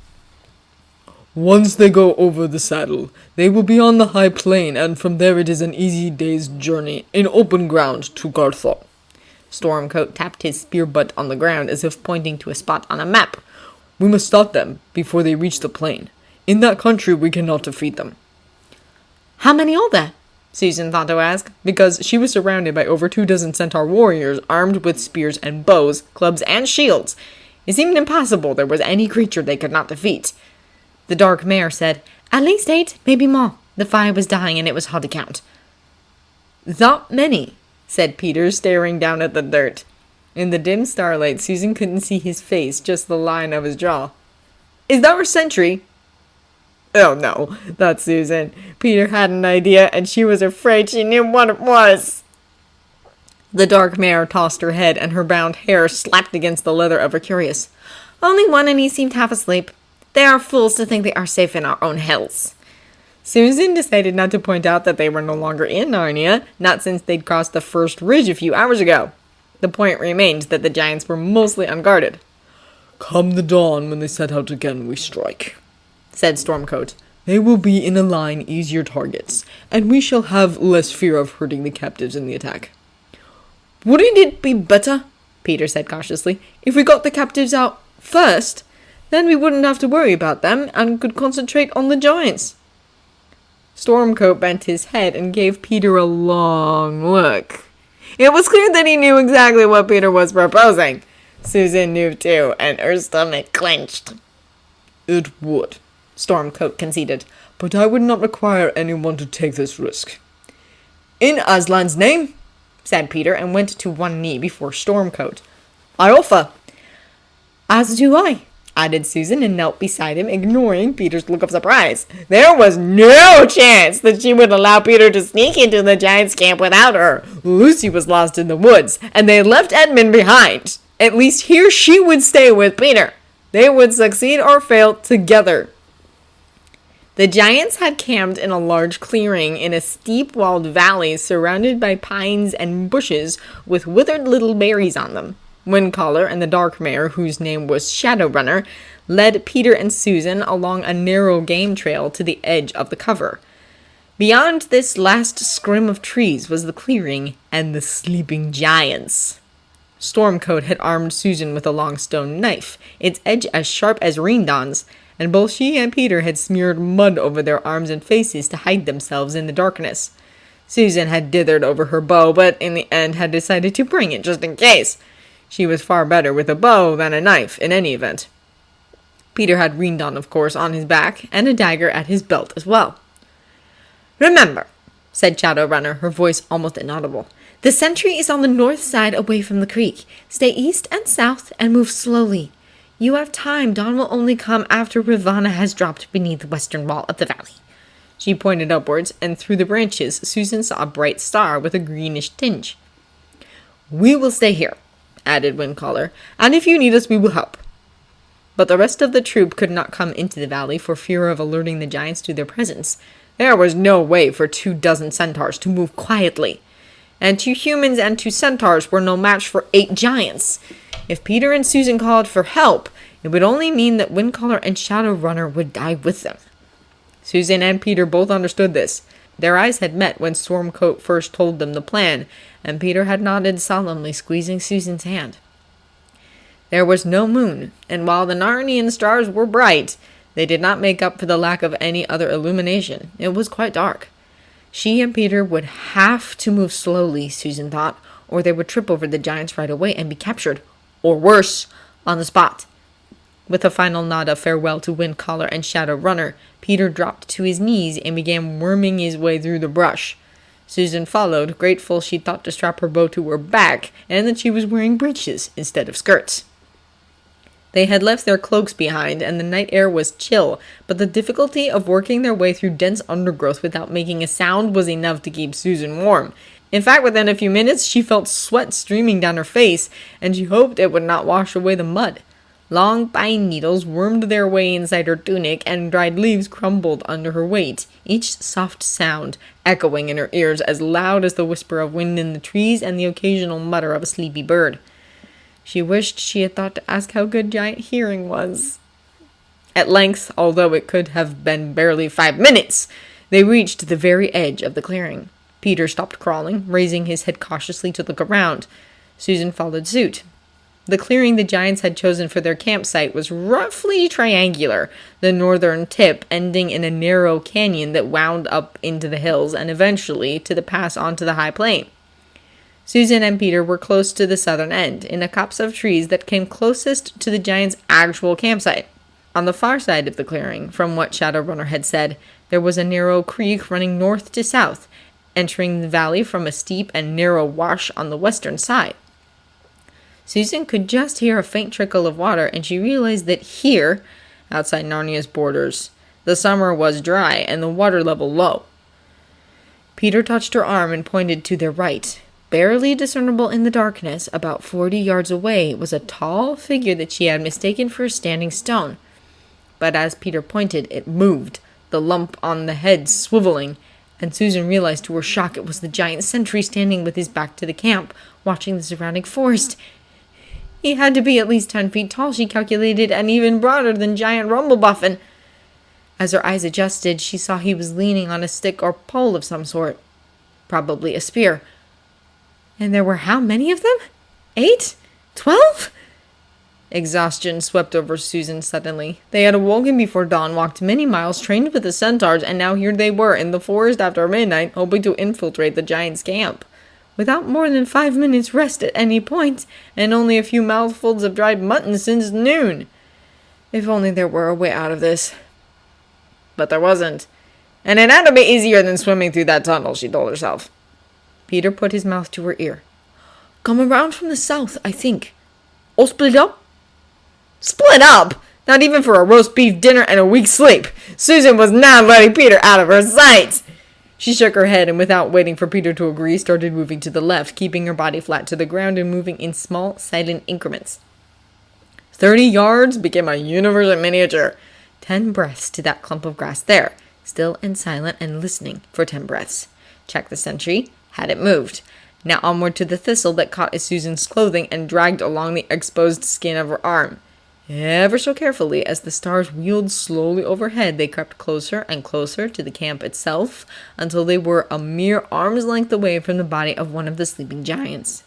Once they go over the saddle, they will be on the high plain, and from there it is an easy day's journey in open ground to Garthor. Stormcoat tapped his spear butt on the ground as if pointing to a spot on a map. We must stop them before they reach the plain. In that country we cannot defeat them. How many are there? Susan thought to ask, because she was surrounded by over 24 centaur warriors armed with spears and bows, clubs and shields. It seemed impossible there was any creature they could not defeat. The dark mare said, At least 8, maybe more. The fire was dying and it was hard to count. That many, said Peter, staring down at the dirt. In the dim starlight, Susan couldn't see his face, just the line of his jaw. Is that our sentry? Oh no, thought Susan. Peter had an idea, and she was afraid she knew what it was. The dark mare tossed her head, and her bound hair slapped against the leather of her cuirass. Only one, and he seemed half asleep. They are fools to think they are safe in our own hills. Susan decided not to point out that they were no longer in Narnia, not since they'd crossed the first ridge a few hours ago. The point remained that the giants were mostly unguarded. Come the dawn, when they set out again, we strike, said Stormcoat. They will be in a line easier targets, and we shall have less fear of hurting the captives in the attack. Wouldn't it be better, Peter said cautiously, if we got the captives out first? Then we wouldn't have to worry about them and could concentrate on the giants. Stormcoat bent his head and gave Peter a long look. It was clear that he knew exactly what Peter was proposing. Susan knew too, and her stomach clenched. It would, Stormcoat conceded, but I would not require anyone to take this risk. In Aslan's name, said Peter, and went to one knee before Stormcoat. I offer. As do I, added Susan, and knelt beside him, ignoring Peter's look of surprise. There was no chance that she would allow Peter to sneak into the giant's camp without her. Lucy was lost in the woods, and they left Edmund behind. At least here she would stay with Peter. They would succeed or fail together. The giants had camped in a large clearing in a steep-walled valley surrounded by pines and bushes with withered little berries on them. Windcaller and the dark mare, whose name was Shadowrunner, led Peter and Susan along a narrow game trail to the edge of the cover. Beyond this last scrim of trees was the clearing and the sleeping giants. Stormcoat had armed Susan with a long stone knife, its edge as sharp as Reendon's, and both she and Peter had smeared mud over their arms and faces to hide themselves in the darkness. Susan had dithered over her bow, but in the end had decided to bring it just in case. She was far better with a bow than a knife, in any event. Peter had Reendon, of course, on his back, and a dagger at his belt as well. Remember, said Shadowrunner, her voice almost inaudible. "The sentry is on the north side away from the creek. Stay east and south and move slowly. You have time. Dawn will only come after Ravana has dropped beneath the western wall of the valley." She pointed upwards, and through the branches Susan saw a bright star with a greenish tinge. "We will stay here," added Windcaller, "and if you need us, we will help." But the rest of the troop could not come into the valley for fear of alerting the giants to their presence. There was no way for 24 centaurs to move quietly, and 2 humans and 2 centaurs were no match for 8 giants. If Peter and Susan called for help, it would only mean that Windcaller and Shadowrunner would die with them. Susan and Peter both understood this. Their eyes had met when Stormcoat first told them the plan, and Peter had nodded solemnly, squeezing Susan's hand. There was no moon, and while the Narnian stars were bright, they did not make up for the lack of any other illumination. It was quite dark. She and Peter would have to move slowly, Susan thought, or they would trip over the giants right away and be captured, or worse, on the spot. With a final nod of farewell to Windcaller and Shadowrunner, Peter dropped to his knees and began worming his way through the brush. Susan followed, grateful she'd thought to strap her bow to her back, and that she was wearing breeches instead of skirts. They had left their cloaks behind, and the night air was chill, but the difficulty of working their way through dense undergrowth without making a sound was enough to keep Susan warm. In fact, within a few minutes, she felt sweat streaming down her face, and she hoped it would not wash away the mud. Long pine needles wormed their way inside her tunic, and dried leaves crumbled under her weight, each soft sound echoing in her ears as loud as the whisper of wind in the trees and the occasional mutter of a sleepy bird. She wished she had thought to ask how good giant hearing was. At length, although it could have been barely 5 minutes, they reached the very edge of the clearing. Peter stopped crawling, raising his head cautiously to look around. Susan followed suit. The clearing the giants had chosen for their campsite was roughly triangular, the northern tip ending in a narrow canyon that wound up into the hills and eventually to the pass onto the high plain. Susan and Peter were close to the southern end, in a copse of trees that came closest to the giants' actual campsite. On the far side of the clearing, from what Shadowrunner had said, there was a narrow creek running north to south, entering the valley from a steep and narrow wash on the western side. Susan could just hear a faint trickle of water, and she realized that here, outside Narnia's borders, the summer was dry and the water level low. Peter touched her arm and pointed to their right. Barely discernible in the darkness, about 40 yards away, was a tall figure that she had mistaken for a standing stone. But as Peter pointed, it moved, the lump on the head swiveling, and Susan realized to her shock it was the giant sentry standing with his back to the camp, watching the surrounding forest. He had to be at least 10 feet tall, she calculated, and even broader than giant Rumblebuffin. As her eyes adjusted, she saw he was leaning on a stick or pole of some sort, probably a spear. And there were how many of them? 8? 12? Exhaustion swept over Susan suddenly. They had awoken before dawn, walked many miles, trained with the centaurs, and now here they were in the forest after midnight, hoping to infiltrate the giants' camp. Without more than 5 minutes' rest at any point, and only a few mouthfuls of dried mutton since noon. If only there were a way out of this. But there wasn't. And it had to be easier than swimming through that tunnel, she told herself. Peter put his mouth to her ear. "Come around from the south, I think. Or split up?" Split up? Not even for a roast beef dinner and a week's sleep. Susan was not letting Peter out of her sight. She shook her head and, without waiting for Peter to agree, started moving to the left, keeping her body flat to the ground and moving in small, silent increments. 30 yards became a universe in miniature. 10 breaths to that clump of grass there, still and silent and listening for 10 breaths. Check the sentry. Had it moved. Now onward to the thistle that caught at Susan's clothing and dragged along the exposed skin of her arm. Ever so carefully, as the stars wheeled slowly overhead, they crept closer and closer to the camp itself, until they were a mere arm's length away from the body of one of the sleeping giants.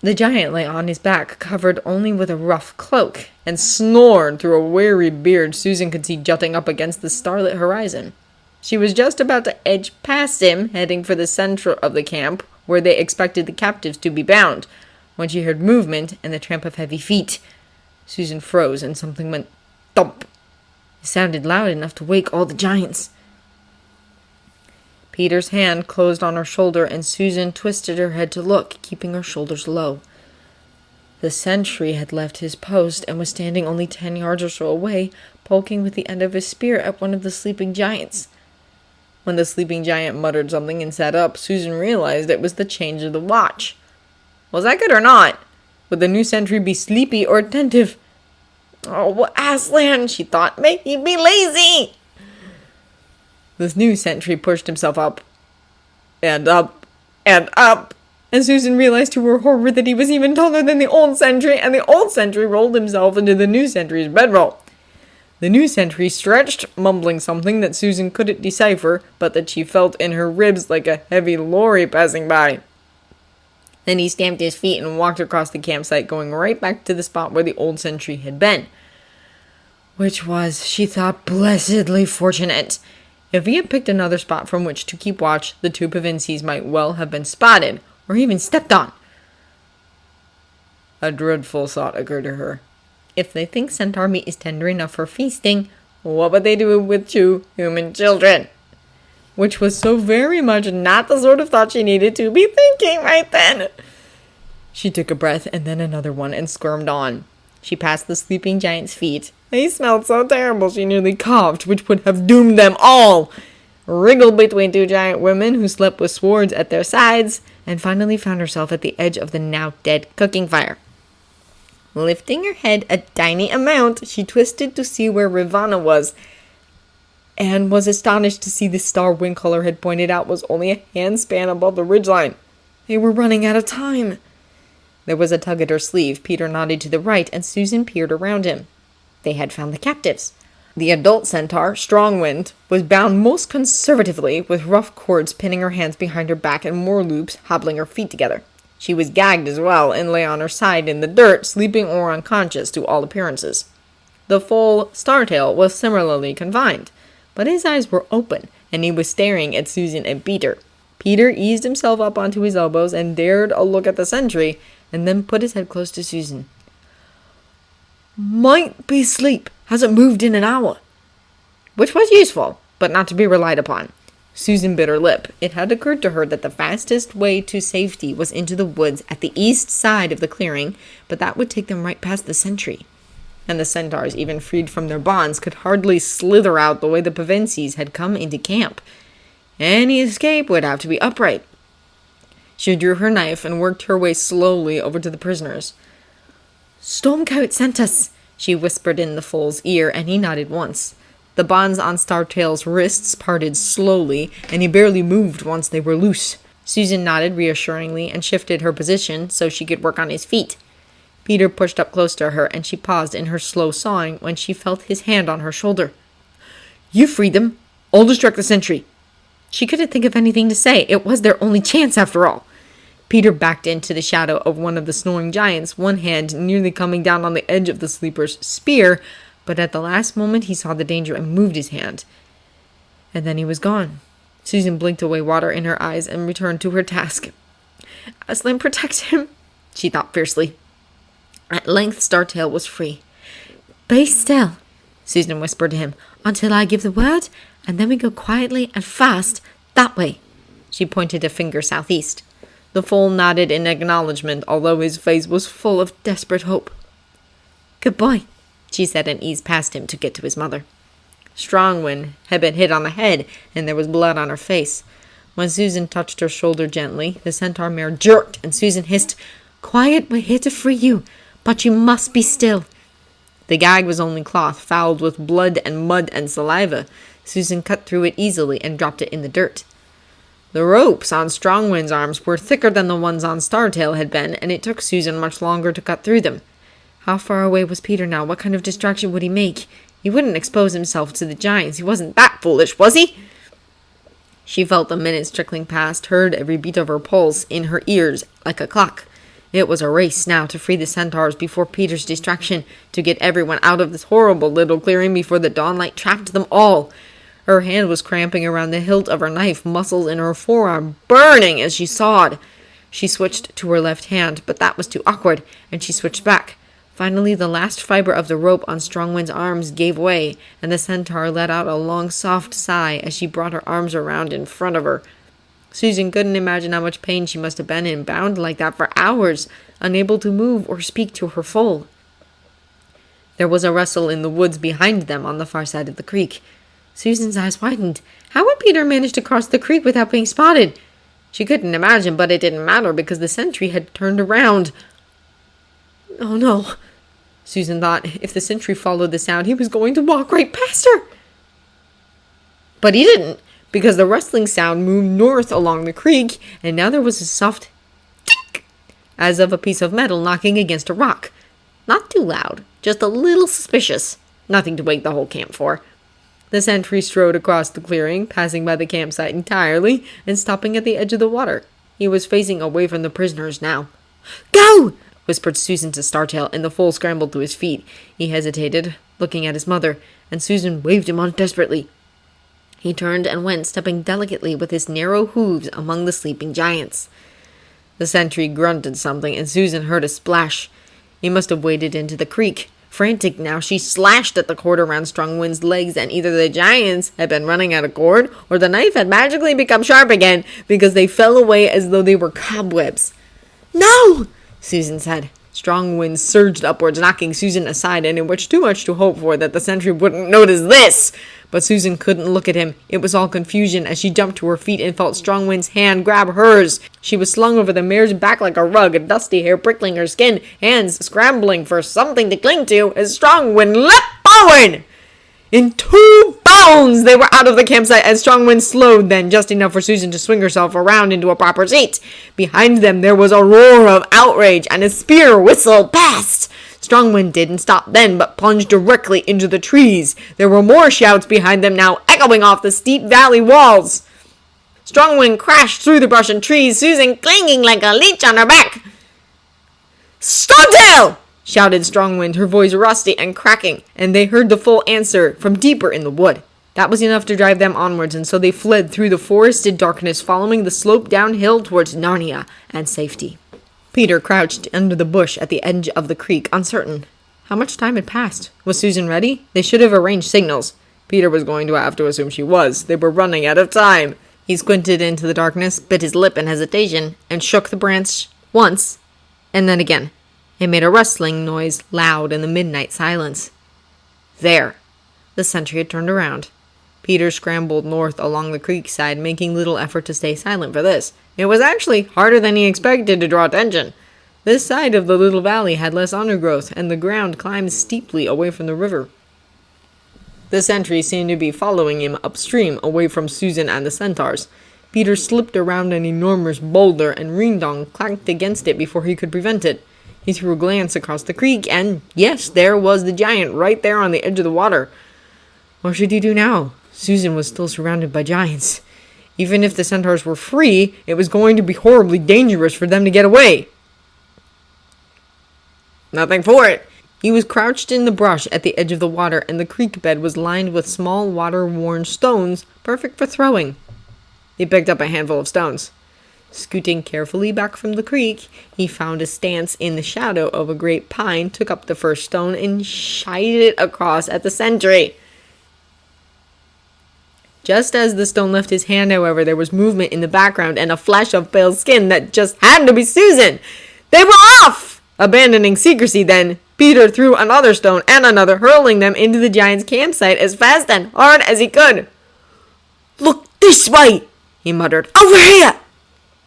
The giant lay on his back, covered only with a rough cloak, and snored through a weary beard Susan could see jutting up against the starlit horizon. She was just about to edge past him, heading for the center of the camp, where they expected the captives to be bound, when she heard movement and the tramp of heavy feet. Susan froze, and something went thump. It sounded loud enough to wake all the giants. Peter's hand closed on her shoulder, and Susan twisted her head to look, keeping her shoulders low. The sentry had left his post and was standing only 10 yards or so away, poking with the end of his spear at one of the sleeping giants. When the sleeping giant muttered something and sat up, Susan realized it was the change of the watch. Was that good or not? Would the new sentry be sleepy or attentive? Oh, Aslan, she thought, make you be lazy. This new sentry pushed himself up, and up, and up, and Susan realized to her horror that he was even taller than the old sentry, and the old sentry rolled himself into the new sentry's bedroll. The new sentry stretched, mumbling something that Susan couldn't decipher, but that she felt in her ribs like a heavy lorry passing by. Then he stamped his feet and walked across the campsite, going right back to the spot where the old sentry had been. Which was, she thought, blessedly fortunate. If he had picked another spot from which to keep watch, the two Pavinces might well have been spotted, or even stepped on. A dreadful thought occurred to her. If they think centaur meat is tender enough for feasting, what would they do with 2 human children? Which was so very much not the sort of thought she needed to be thinking right then. She took a breath and then another one and squirmed on. She passed the sleeping giant's feet. They smelled so terrible she nearly coughed, which would have doomed them all. Wriggled between 2 giant women who slept with swords at their sides, and finally found herself at the edge of the now dead cooking fire. Lifting her head a tiny amount, she twisted to see where Ravana was, and was astonished to see the star Windcaller had pointed out was only a handspan above the ridgeline. They were running out of time. There was a tug at her sleeve. Peter nodded to the right, and Susan peered around him. They had found the captives. The adult centaur, Strongwind, was bound most conservatively, with rough cords pinning her hands behind her back and more loops hobbling her feet together. She was gagged as well, and lay on her side in the dirt, sleeping or unconscious to all appearances. The foal, Startail, was similarly confined, but his eyes were open, and he was staring at Susan and Peter. Peter eased himself up onto his elbows and dared a look at the sentry, and then put his head close to Susan. Might be sleep. Hasn't moved in an hour. Which was useful, but not to be relied upon. Susan bit her lip. It had occurred to her that the fastest way to safety was into the woods at the east side of the clearing, but that would take them right past the sentry. And the centaurs, even freed from their bonds, could hardly slither out the way the Pavinces had come into camp. Any escape would have to be upright. She drew her knife and worked her way slowly over to the prisoners. Stormcoat sent us, she whispered in the foal's ear, and he nodded once. The bonds on Startail's wrists parted slowly, and he barely moved once they were loose. Susan nodded reassuringly and shifted her position so she could work on his feet. Peter pushed up close to her, and she paused in her slow sawing when she felt his hand on her shoulder. You freed them. I'll distract the sentry. She couldn't think of anything to say. It was their only chance, after all. Peter backed into the shadow of one of the snoring giants, one hand nearly coming down on the edge of the sleeper's spear, but at the last moment he saw the danger and moved his hand. And then he was gone. Susan blinked away water in her eyes and returned to her task. Aslan, protect him, she thought fiercely. At length Startail was free. Be still, Susan whispered to him, until I give the word, and then we go quietly and fast that way. She pointed a finger southeast. The foal nodded in acknowledgement, although his face was full of desperate hope. Good boy, she said, and eased past him to get to his mother. Strongwind had been hit on the head, and there was blood on her face. When Susan touched her shoulder gently, the centaur mare jerked, and Susan hissed, Quiet, we're here to free you, but you must be still. The gag was only cloth, fouled with blood and mud and saliva. Susan cut through it easily and dropped it in the dirt. The ropes on Strongwind's arms were thicker than the ones on Startail had been, and it took Susan much longer to cut through them. How far away was Peter now? What kind of distraction would he make? He wouldn't expose himself to the giants. He wasn't that foolish, was he? She felt the minutes trickling past, heard every beat of her pulse in her ears like a clock. It was a race now to free the centaurs before Peter's distraction, to get everyone out of this horrible little clearing before the dawnlight trapped them all. Her hand was cramping around the hilt of her knife, muscles in her forearm burning as she sawed. She switched to her left hand, but that was too awkward, and she switched back. Finally, the last fiber of the rope on Strongwind's arms gave way, and the centaur let out a long, soft sigh as she brought her arms around in front of her. Susan couldn't imagine how much pain she must have been in, bound like that for hours, unable to move or speak to her foal. There was a rustle in the woods behind them on the far side of the creek. Susan's eyes widened. How had Peter managed to cross the creek without being spotted? She couldn't imagine, but it didn't matter because the sentry had turned around. Oh no, Susan thought. If the sentry followed the sound, he was going to walk right past her. But he didn't, because the rustling sound moved north along the creek, and now there was a soft tick, as of a piece of metal knocking against a rock. Not too loud, just a little suspicious. Nothing to wake the whole camp for. The sentry strode across the clearing, passing by the campsite entirely, and stopping at the edge of the water. He was facing away from the prisoners now. "Go!" whispered Susan to Startail, and the foal scrambled to his feet. He hesitated, looking at his mother, and Susan waved him on desperately. He turned and went, stepping delicately with his narrow hooves among the sleeping giants. The sentry grunted something, and Susan heard a splash. He must have waded into the creek. Frantic now, she slashed at the cord around Strongwind's legs, and either the giants had been running out of cord, or the knife had magically become sharp again, because they fell away as though they were cobwebs. "No!" Susan said. Strong winds surged upwards, knocking Susan aside, and it was too much to hope for that the sentry wouldn't notice this. But Susan couldn't look at him. It was all confusion as she jumped to her feet and felt Strongwind's hand grab hers. She was slung over the mare's back like a rug, dusty hair prickling her skin, hands scrambling for something to cling to as Strongwind leapt forward. In 2 bounds, they were out of the campsite as Strongwind slowed, then just enough for Susan to swing herself around into a proper seat. Behind them, there was a roar of outrage, and a spear whistled past. Strongwind didn't stop then, but plunged directly into the trees. There were more shouts behind them now, echoing off the steep valley walls. Strongwind crashed through the brush and trees, Susan clinging like a leech on her back. "Startail!" shouted Strongwind, her voice rusty and cracking, and they heard the full answer from deeper in the wood. That was enough to drive them onwards, and so they fled through the forested darkness, following the slope downhill towards Narnia and safety. Peter crouched under the bush at the edge of the creek, uncertain. How much time had passed? Was Susan ready? They should have arranged signals. Peter was going to have to assume she was. They were running out of time. He squinted into the darkness, bit his lip in hesitation, and shook the branch once, and then again. It made a rustling noise loud in the midnight silence. There. The sentry had turned around. Peter scrambled north along the creek side, making little effort to stay silent for this. It was actually harder than he expected to draw attention. This side of the little valley had less undergrowth, and the ground climbed steeply away from the river. The sentry seemed to be following him upstream, away from Susan and the centaurs. Peter slipped around an enormous boulder, and Reendong clanked against it before he could prevent it. He threw a glance across the creek, and yes, there was the giant right there on the edge of the water. What should he do now? Susan was still surrounded by giants. Even if the centaurs were free, it was going to be horribly dangerous for them to get away. Nothing for it. He was crouched in the brush at the edge of the water, and the creek bed was lined with small water-worn stones, perfect for throwing. He picked up a handful of stones. Scooting carefully back from the creek, he found a stance in the shadow of a great pine, took up the first stone, and shied it across at the sentry. Just as the stone left his hand, however, there was movement in the background and a flash of pale skin that just had to be Susan. They were off! Abandoning secrecy then, Peter threw another stone and another, hurling them into the giant's campsite as fast and hard as he could. "Look this way!" he muttered. "Over here!"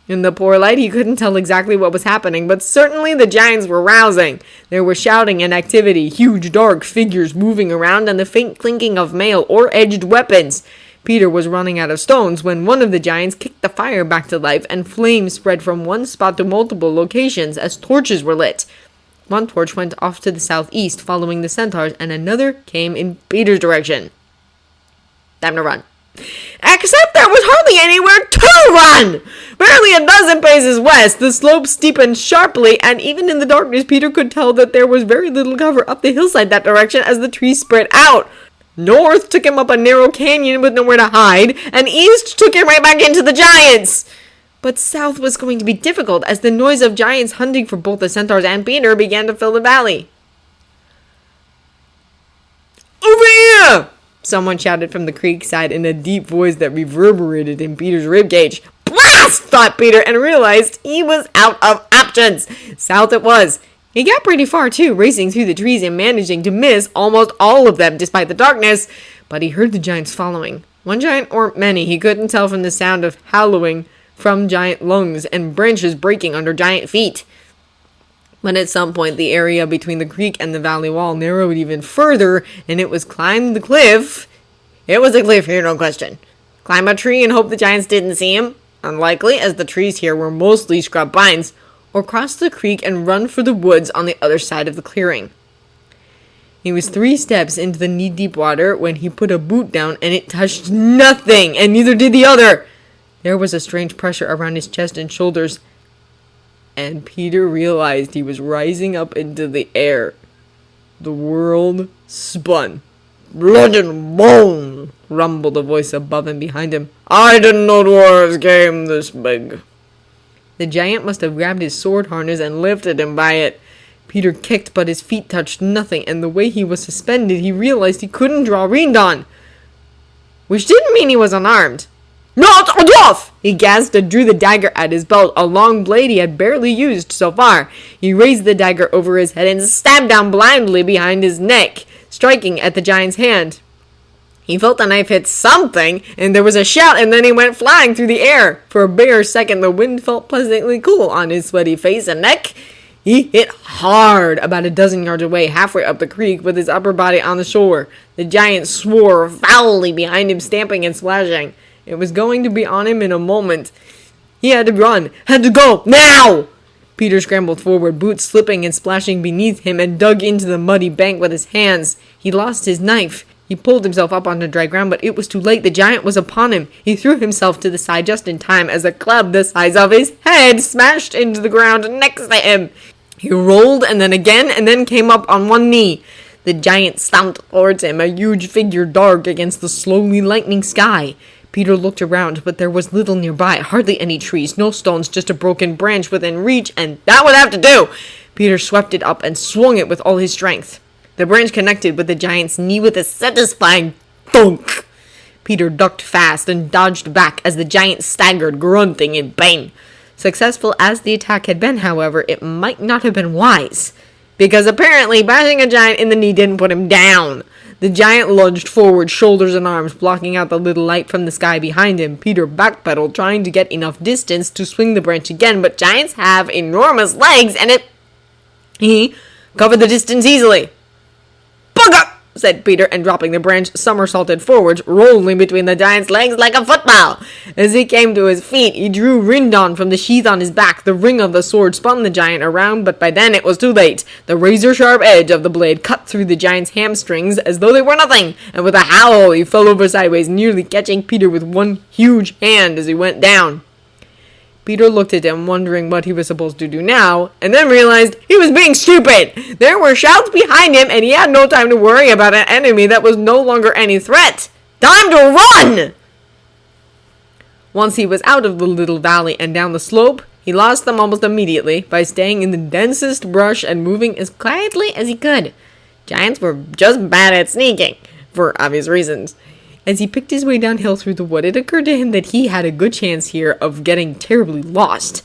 In the poor light, he couldn't tell exactly what was happening, but certainly the giants were rousing. There was shouting and activity, huge dark figures moving around, and the faint clinking of mail or edged weapons. Peter was running out of stones when one of the giants kicked the fire back to life, and flames spread from one spot to multiple locations as torches were lit. One torch went off to the southeast, following the centaurs, and another came in Peter's direction. Time to run. Except there was hardly anywhere to run! Barely a dozen paces west, the slope steepened sharply, and even in the darkness, Peter could tell that there was very little cover up the hillside that direction as the trees spread out. North took him up a narrow canyon with nowhere to hide, and east took him right back into the giants. But south was going to be difficult, as the noise of giants hunting for both the centaurs and Peter began to fill the valley. Over here! Someone shouted from the creek side in a deep voice that reverberated in Peter's ribcage. Blast! Thought Peter and realized he was out of options. South it was. He got pretty far too, racing through the trees and managing to miss almost all of them despite the darkness. But he heard the giants following. One giant or many, he couldn't tell from the sound of howling from giant lungs and branches breaking under giant feet. But at some point, the area between the creek and the valley wall narrowed even further, and it was climb the cliff. It was a cliff here, no question. Climb a tree and hope the giants didn't see him? Unlikely, as the trees here were mostly scrub pines. Or cross the creek and run for the woods on the other side of the clearing. He was 3 steps into the knee-deep water when he put a boot down and it touched nothing, and neither did the other. There was a strange pressure around his chest and shoulders, and Peter realized he was rising up into the air. The world spun. Blood and bone, rumbled a voice above and behind him. I didn't know dwarves came this big. The giant must have grabbed his sword harness and lifted him by it. Peter kicked, but his feet touched nothing, and the way he was suspended, he realized he couldn't draw rein on. Which didn't mean he was unarmed. Not a dwarf! He gasped and drew the dagger at his belt, a long blade he had barely used so far. He raised the dagger over his head and stabbed down blindly behind his neck, striking at the giant's hand. He felt the knife hit something, and there was a shout, and then he went flying through the air. For a bare second, the wind felt pleasantly cool on his sweaty face and neck. He hit hard about a dozen yards away, halfway up the creek, with his upper body on the shore. The giant swore foully behind him, stamping and splashing. It was going to be on him in a moment. He had to run, had to go, now! Peter scrambled forward, boots slipping and splashing beneath him, and dug into the muddy bank with his hands. He lost his knife. He pulled himself up onto dry ground, but it was too late. The giant was upon him. He threw himself to the side just in time as a club the size of his head smashed into the ground next to him. He rolled and then came up on one knee. The giant stomped towards him, a huge figure dark against the slowly lightening sky. Peter looked around, but there was little nearby, hardly any trees, no stones, just a broken branch within reach, and that would have to do! Peter swept it up and swung it with all his strength. The branch connected with the giant's knee with a satisfying thunk. Peter ducked fast and dodged back as the giant staggered, grunting in pain. Successful as the attack had been, however, it might not have been wise, because apparently bashing a giant in the knee didn't put him down. The giant lunged forward, shoulders and arms blocking out the little light from the sky behind him. Peter backpedaled, trying to get enough distance to swing the branch again, but giants have enormous legs, and he covered the distance easily. Bugger! Said Peter, and dropping the branch, somersaulted forwards, rolling between the giant's legs like a football. As he came to his feet, he drew Rindon from the sheath on his back. The ring of the sword spun the giant around, but by then it was too late. The razor-sharp edge of the blade cut through the giant's hamstrings as though they were nothing, and with a howl he fell over sideways, nearly catching Peter with one huge hand as he went down. Peter looked at him, wondering what he was supposed to do now, and then realized he was being stupid. There were shouts behind him, and he had no time to worry about an enemy that was no longer any threat. Time to run! Once he was out of the little valley and down the slope, he lost them almost immediately by staying in the densest brush and moving as quietly as he could. Giants were just bad at sneaking, for obvious reasons. As he picked his way downhill through the wood, it occurred to him that he had a good chance here of getting terribly lost.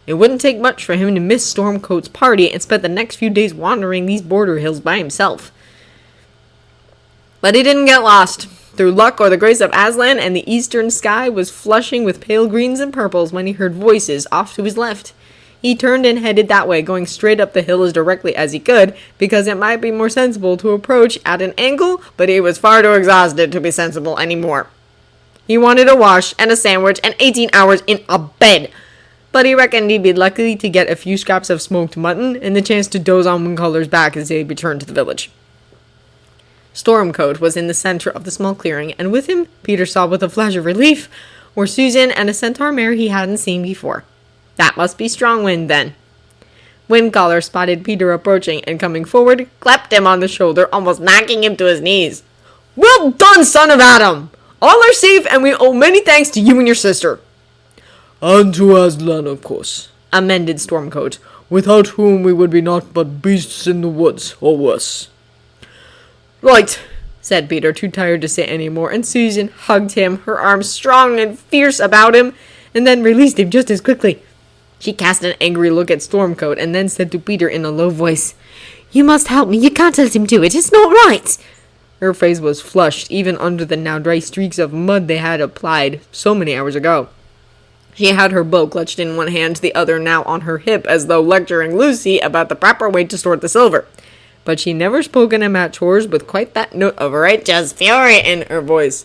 It wouldn't take much for him to miss Stormcoat's party and spend the next few days wandering these border hills by himself. But he didn't get lost. Through luck or the grace of Aslan, and the eastern sky was flushing with pale greens and purples when he heard voices off to his left. He turned and headed that way, going straight up the hill as directly as he could, because it might be more sensible to approach at an angle, but he was far too exhausted to be sensible anymore. He wanted a wash and a sandwich and 18 hours in a bed, but he reckoned he'd be lucky to get a few scraps of smoked mutton and the chance to doze on Windcaller's back as they returned to the village. Stormcoat was in the center of the small clearing, and with him, Peter saw with a flash of relief, were Susan and a centaur mare he hadn't seen before. That must be Strongwind, then. Windcaller spotted Peter approaching and coming forward, clapped him on the shoulder, almost knocking him to his knees. Well done, son of Adam! All are safe, and we owe many thanks to you and your sister. And to Aslan, of course, amended Stormcoat, without whom we would be naught but beasts in the woods, or worse. Right, said Peter, too tired to say any more, and Susan hugged him, her arms strong and fierce about him, and then released him just as quickly. She cast an angry look at Stormcoat and then said to Peter in a low voice, "You must help me. You can't let him do it. It's not right." Her face was flushed, even under the now dry streaks of mud they had applied so many hours ago. She had her bow clutched in one hand, the other now on her hip, as though lecturing Lucy about the proper way to sort the silver. But she never spoke in a match horse with quite that note of righteous fury in her voice.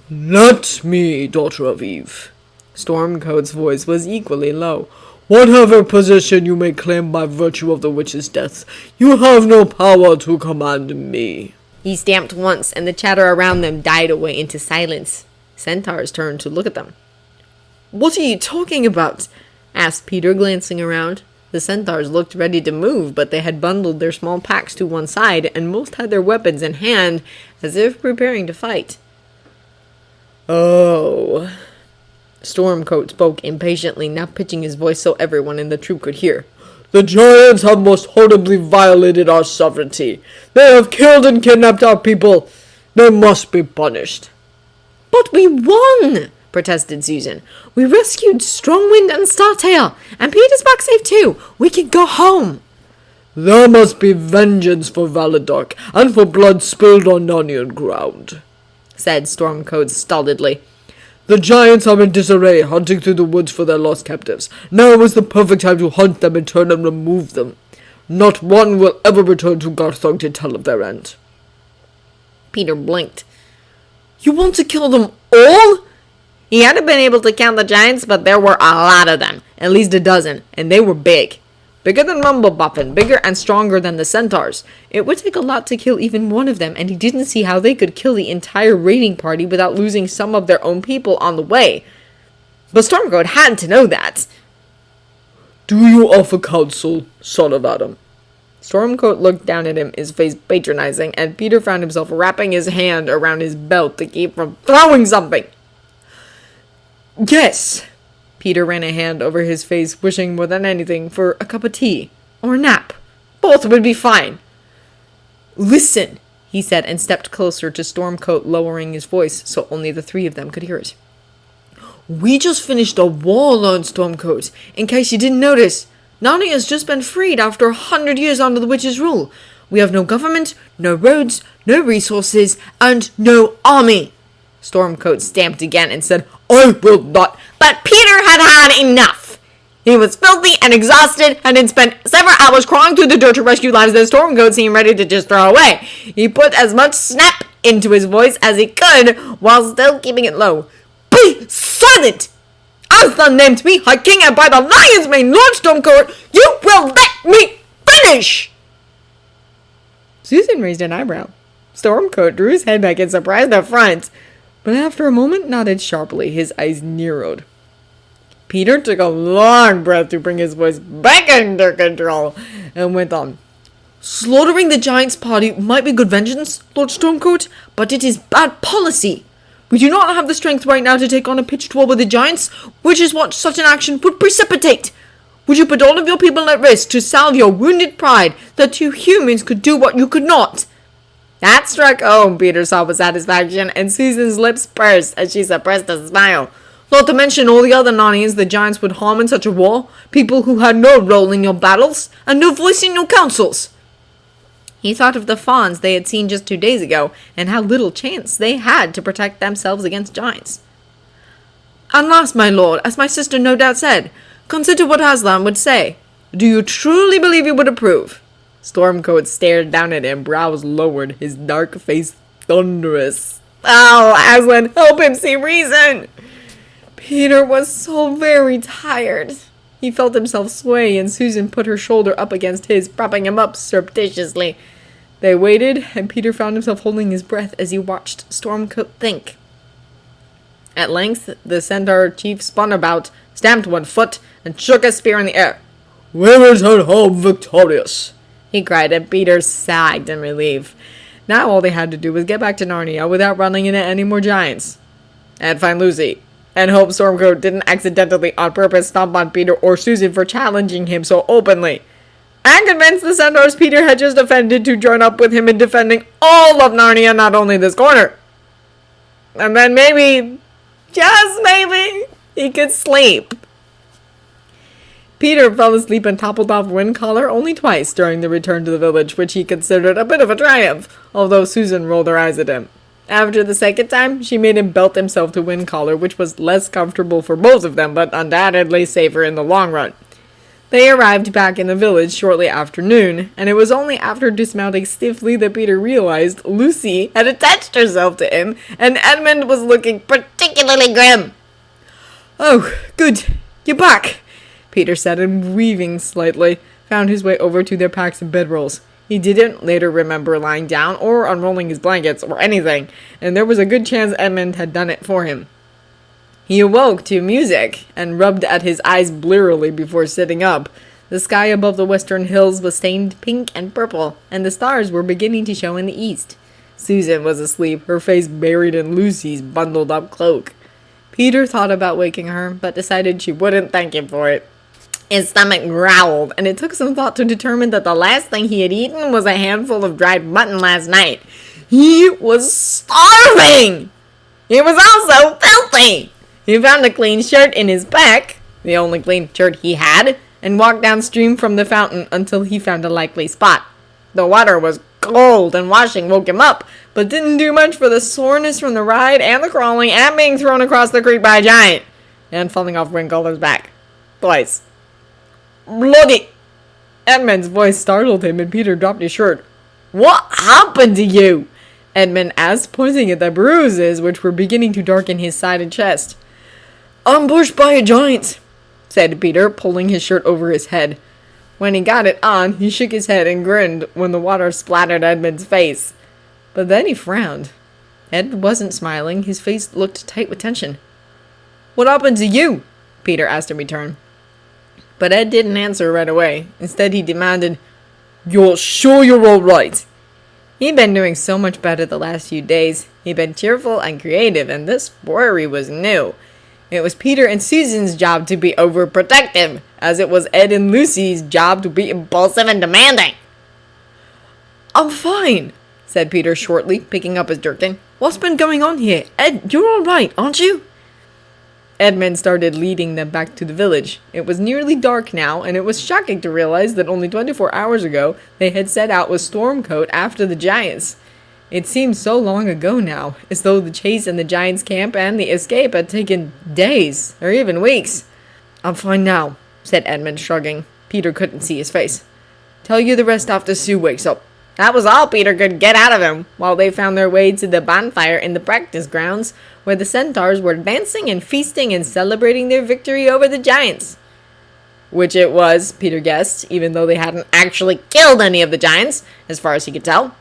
Let me, daughter of Eve. Stormcoat's voice was equally low. Whatever position you may claim by virtue of the witch's death, you have no power to command me. He stamped once, and the chatter around them died away into silence. Centaurs turned to look at them. "What are you talking about?" asked Peter, glancing around. The centaurs looked ready to move, but they had bundled their small packs to one side, and most had their weapons in hand, as if preparing to fight. Oh. Stormcoat spoke impatiently, now pitching his voice so everyone in the troop could hear. The giants have most horribly violated our sovereignty. They have killed and kidnapped our people. They must be punished. "But we won!" protested Susan. "We rescued Strongwind and Startail, and Peter's back safe too. We can go home." There must be vengeance for Valadark, and for blood spilled on Narnian ground, said Stormcoat stolidly. The giants are in disarray, hunting through the woods for their lost captives. Now is the perfect time to hunt them in turn and remove them. Not one will ever return to Garthog to tell of their end. Peter blinked. "You want to kill them all?" He hadn't been able to count the giants, but there were a lot of them, at least a dozen, and they were big. Bigger than Mumbleboffin, bigger and stronger than the centaurs. It would take a lot to kill even one of them, and he didn't see how they could kill the entire raiding party without losing some of their own people on the way. But Stormcoat had to know that. Do you offer counsel, son of Adam? Stormcoat looked down at him, his face patronizing, and Peter found himself wrapping his hand around his belt to keep from throwing something. "Yes." Peter ran a hand over his face, wishing more than anything for a cup of tea, or a nap. Both would be fine. "Listen," he said, and stepped closer to Stormcoat, lowering his voice so only the three of them could hear it. "We just finished a war, Lord Stormcoat, in case you didn't notice. Narnia has just been freed after 100 years under the witch's rule. We have no government, no roads, no resources, and no army." Stormcoat stamped again and said, "I will not." But Peter had had enough. He was filthy and exhausted and had spent several hours crawling through the dirt to rescue lives that Stormcoat seemed ready to just throw away. He put as much snap into his voice as he could while still keeping it low. "Be silent! Aslan named me High King, and by the Lion's Mane, Lord Stormcoat, you will let me finish!" Susan raised an eyebrow. Stormcoat drew his head back in surprised affront, but after a moment nodded sharply, his eyes narrowed. Peter took a long breath to bring his voice back under control, and went on. "Slaughtering the giant's party might be good vengeance, Lord Stormcoat, but it is bad policy. We do not have the strength right now to take on a pitched war with the giants, which is what such an action would precipitate. Would you put all of your people at risk to salve your wounded pride that two humans could do what you could not?" That struck home, Peter saw with satisfaction, and Susan's lips pursed as she suppressed a smile. "Not to mention all the other Narnians the giants would harm in such a war, people who had no role in your battles, and no voice in your councils." He thought of the fawns they had seen just 2 days ago, and how little chance they had to protect themselves against giants. "And last, my lord, as my sister no doubt said, consider what Aslan would say. Do you truly believe he would approve?" Stormcoat stared down at him, brows lowered, his dark face thunderous. "Oh, Aslan, help him see reason!" Peter was so very tired. He felt himself sway, and Susan put her shoulder up against his, propping him up surreptitiously. They waited, and Peter found himself holding his breath as he watched Stormcoat think. At length, the centaur chief spun about, stamped one foot, and shook a spear in the air. "We return home victorious," he cried, and Peter sagged in relief. Now all they had to do was get back to Narnia without running into any more giants. And find Lucy. And hope Stormcoat didn't accidentally on purpose stomp on Peter or Susan for challenging him so openly. and convinced the centaurs Peter had just offended to join up with him in defending all of Narnia, not only this corner. And then maybe, just maybe, he could sleep. Peter fell asleep and toppled off Windcaller only twice during the return to the village, which he considered a bit of a triumph, although Susan rolled her eyes at him. After the second time, she made him belt himself to Windcaller, which was less comfortable for both of them, but undoubtedly safer in the long run. They arrived back in the village shortly after noon, and it was only after dismounting stiffly that Peter realized Lucy had attached herself to him, and Edmund was looking particularly grim. Oh, good. You're back. Peter said, and weaving slightly, found his way over to their packs of bedrolls. He didn't later remember lying down or unrolling his blankets or anything, and there was a good chance Edmund had done it for him. He awoke to music and rubbed at his eyes blearily before sitting up. The sky above the western hills was stained pink and purple, and the stars were beginning to show in the east. Susan was asleep, her face buried in Lucy's bundled-up cloak. Peter thought about waking her, but decided she wouldn't thank him for it. His stomach growled, and it took some thought to determine that the last thing he had eaten was a handful of dried mutton last night. He was starving! He was also filthy! He found a clean shirt in his pack, the only clean shirt he had, and walked downstream from the fountain until he found a likely spot. The water was cold, and washing woke him up, but didn't do much for the soreness from the ride and the crawling and being thrown across the creek by a giant, and falling off Windcaller's back. Twice. Bloody! Edmund's voice startled him, and Peter dropped his shirt. What happened to you? Edmund asked, pointing at the bruises which were beginning to darken his side and chest. Ambushed by a giant, said Peter, pulling his shirt over his head. When he got it on, he shook his head and grinned when the water splattered Edmund's face. But then he frowned. Ed wasn't smiling. His face looked tight with tension. What happened to you? Peter asked in return. But Ed didn't answer right away. Instead, he demanded, You're sure you're all right? He'd been doing so much better the last few days. He'd been cheerful and creative, and this worry was new. It was Peter and Susan's job to be overprotective, as it was Ed and Lucy's job to be impulsive and demanding. I'm fine, said Peter shortly, picking up his jerkin. What's been going on here? Ed, you're all right, aren't you? Edmund started leading them back to the village. It was nearly dark now, and it was shocking to realize that only 24 hours ago they had set out with Stormcoat after the giants. It seemed so long ago now, as though the chase in the giants' camp and the escape had taken days, or even weeks. I'm fine now, said Edmund, shrugging. Peter couldn't see his face. Tell you the rest after Sue wakes up. That was all Peter could get out of him, while they found their way to the bonfire in the practice grounds, where the centaurs were dancing and feasting and celebrating their victory over the giants. Which it was, Peter guessed, even though they hadn't actually killed any of the giants, as far as he could tell.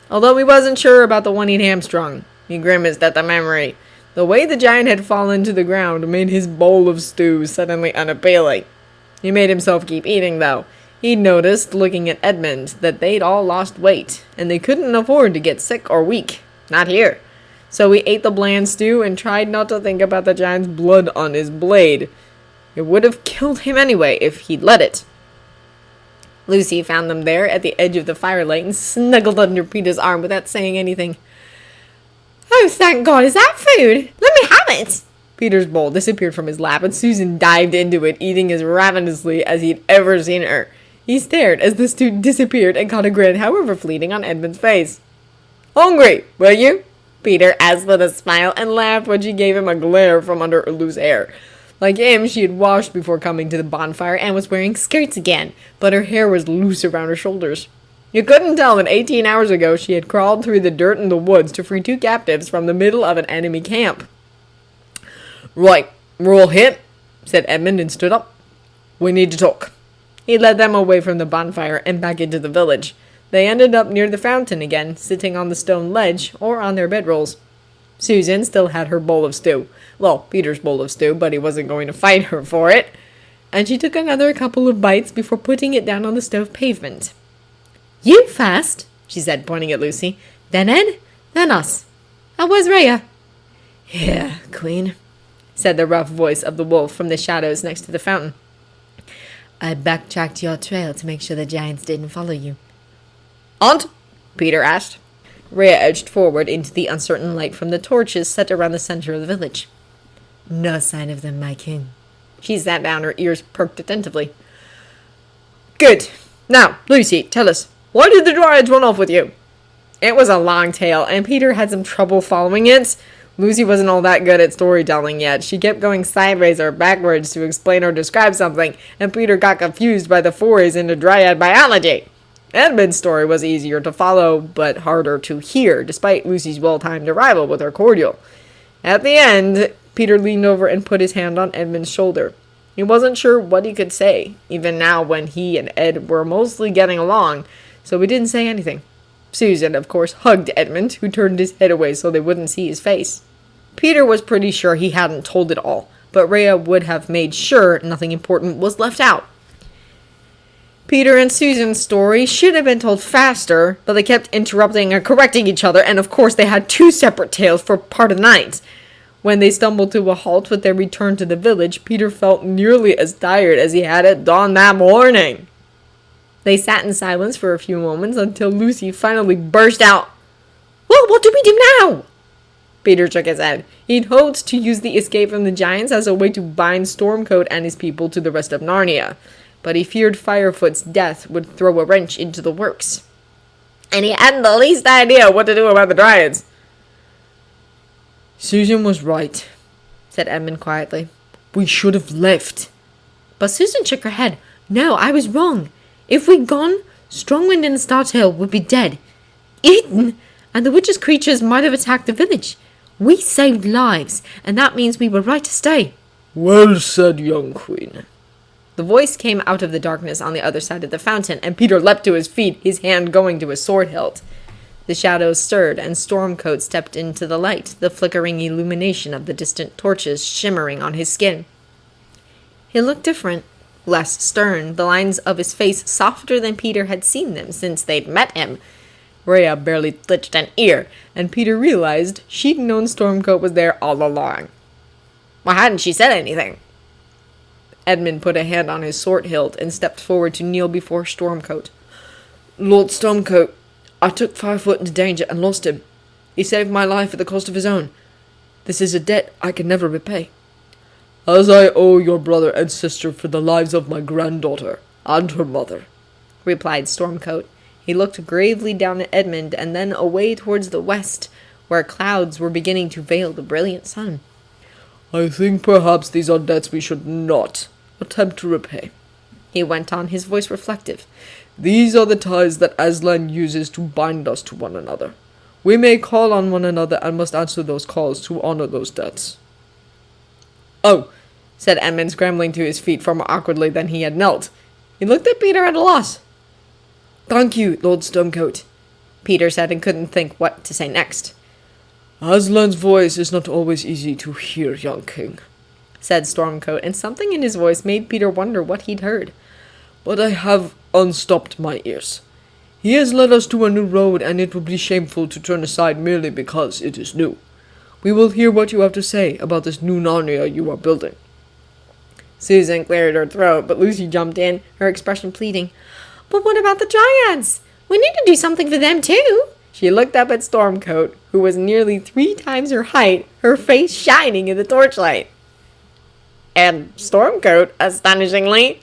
Although he wasn't sure about the one he'd hamstrung. He grimaced at the memory. The way the giant had fallen to the ground made his bowl of stew suddenly unappealing. He made himself keep eating, though. He'd noticed, looking at Edmund, that they'd all lost weight, and they couldn't afford to get sick or weak. Not here. So he ate the bland stew and tried not to think about the giant's blood on his blade. It would have killed him anyway if he'd let it. Lucy found them there at the edge of the firelight and snuggled under Peter's arm without saying anything. Oh, thank God, is that food? Let me have it! Peter's bowl disappeared from his lap, and Susan dived into it, eating as ravenously as he'd ever seen her. He stared as the stew disappeared and caught a grin, however fleeting, on Edmund's face. Hungry, were you? Peter asked with a smile, and laughed when she gave him a glare from under her loose hair. Like him, she had washed before coming to the bonfire and was wearing skirts again, but her hair was loose around her shoulders. You couldn't tell that 18 hours ago she had crawled through the dirt in the woods to free 2 captives from the middle of an enemy camp. Right, we're all here, said Edmund, and stood up. We need to talk. He led them away from the bonfire and back into the village. They ended up near the fountain again, sitting on the stone ledge or on their bedrolls. Susan still had her bowl of stew. Well, Peter's bowl of stew, but he wasn't going to fight her for it. And she took another couple of bites before putting it down on the stove pavement. You first, she said, pointing at Lucy. Then Ed, then us. How was Rhea? Here, Queen, said the rough voice of the wolf from the shadows next to the fountain. I backtracked your trail to make sure the giants didn't follow you. Aunt? Peter asked. Rhea edged forward into the uncertain light from the torches set around the center of the village. No sign of them, my king. She sat down, her ears perked attentively. Good. Now, Lucy, tell us, why did the dryads run off with you? It was a long tale, and Peter had some trouble following it. Lucy wasn't all that good at storytelling yet. She kept going sideways or backwards to explain or describe something, and Peter got confused by the forays into dryad biology. Edmund's story was easier to follow, but harder to hear, despite Lucy's well-timed arrival with her cordial. At the end, Peter leaned over and put his hand on Edmund's shoulder. He wasn't sure what he could say, even now when he and Ed were mostly getting along, so he didn't say anything. Susan, of course, hugged Edmund, who turned his head away so they wouldn't see his face. Peter was pretty sure he hadn't told it all, but Rhea would have made sure nothing important was left out. Peter and Susan's story should have been told faster, but they kept interrupting and correcting each other, and of course they had two separate tales for part of the night. When they stumbled to a halt with their return to the village, Peter felt nearly as tired as he had at dawn that morning. They sat in silence for a few moments until Lucy finally burst out. Well, what do we do now? Peter shook his head. He'd hoped to use the escape from the giants as a way to bind Stormcoat and his people to the rest of Narnia, but he feared Firefoot's death would throw a wrench into the works. And he hadn't the least idea what to do about the dryads. Susan was right, said Edmund quietly. We should have left. But Susan shook her head. No, I was wrong. If we'd gone, Strongwind and Startail would be dead, eaten, and the witch's creatures might have attacked the village. We saved lives, and that means we were right to stay. Well said, young queen. The voice came out of the darkness on the other side of the fountain, and Peter leapt to his feet, his hand going to his sword hilt. The shadows stirred, and Stormcoat stepped into the light, the flickering illumination of the distant torches shimmering on his skin. He looked different, less stern, the lines of his face softer than Peter had seen them since they'd met him. Rhea barely twitched an ear, and Peter realized she'd known Stormcoat was there all along. Why hadn't she said anything? Edmund put a hand on his sword hilt and stepped forward to kneel before Stormcoat. Lord Stormcoat, I took Firefoot into danger and lost him. He saved my life at the cost of his own. This is a debt I can never repay. As I owe your brother and sister for the lives of my granddaughter and her mother, replied Stormcoat. He looked gravely down at Edmund and then away towards the west, where clouds were beginning to veil the brilliant sun. I think perhaps these are debts we should not attempt to repay. He went on, his voice reflective. These are the ties that Aslan uses to bind us to one another. We may call on one another and must answer those calls to honor those debts. Oh, said Edmund, scrambling to his feet far more awkwardly than he had knelt. He looked at Peter at a loss. Thank you, Lord Stormcoat, Peter said, and couldn't think what to say next. Aslan's voice is not always easy to hear, young king, said Stormcoat, and something in his voice made Peter wonder what he'd heard. But I have unstopped my ears. He has led us to a new road, and it would be shameful to turn aside merely because it is new. We will hear what you have to say about this new Narnia you are building. Susan cleared her throat, but Lucy jumped in, her expression pleading. But what about the dryads? We need to do something for them too. She looked up at Stormcoat, who was nearly 3 times her height, her face shining in the torchlight. And Stormcoat, astonishingly,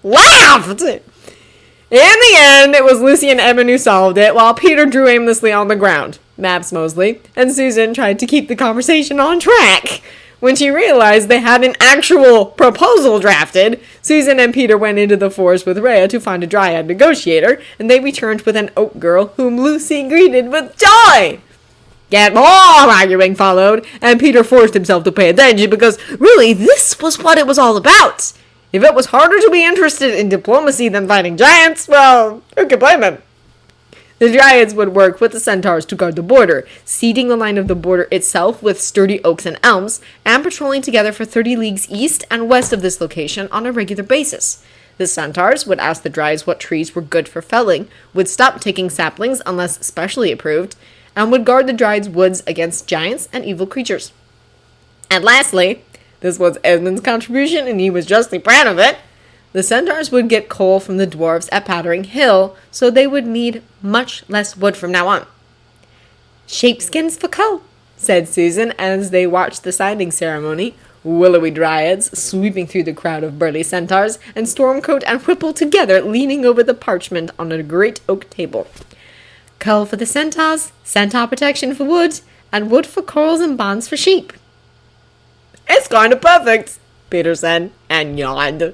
laughed! In the end, it was Lucy and Edmund who solved it, while Peter drew aimlessly on the ground, maps mostly, and Susan tried to keep the conversation on track. When she realized they had an actual proposal drafted, Susan and Peter went into the forest with Rhea to find a dryad negotiator, and they returned with an oak girl whom Lucy greeted with joy. Yet more arguing followed, and Peter forced himself to pay attention because really this was what it was all about. If it was harder to be interested in diplomacy than fighting giants, well, who could blame him? The dryads would work with the centaurs to guard the border, seeding the line of the border itself with sturdy oaks and elms, and patrolling together for 30 leagues east and west of this location on a regular basis. The centaurs would ask the dryads what trees were good for felling, would stop taking saplings unless specially approved, and would guard the dryads' woods against giants and evil creatures. And lastly, this was Edmund's contribution, and he was justly proud of it, The centaurs would get coal from the dwarves at Powdering Hill, so they would need much less wood from now on. "Sheepskins for coal," said Susan as they watched the signing ceremony. Willowy dryads sweeping through the crowd of burly centaurs, and Stormcoat and Whipple together leaning over the parchment on a great oak table. "Coal for the centaurs, centaur protection for wood, and wood for corals and bonds for sheep." "It's kind of perfect," Peter said, and yawned.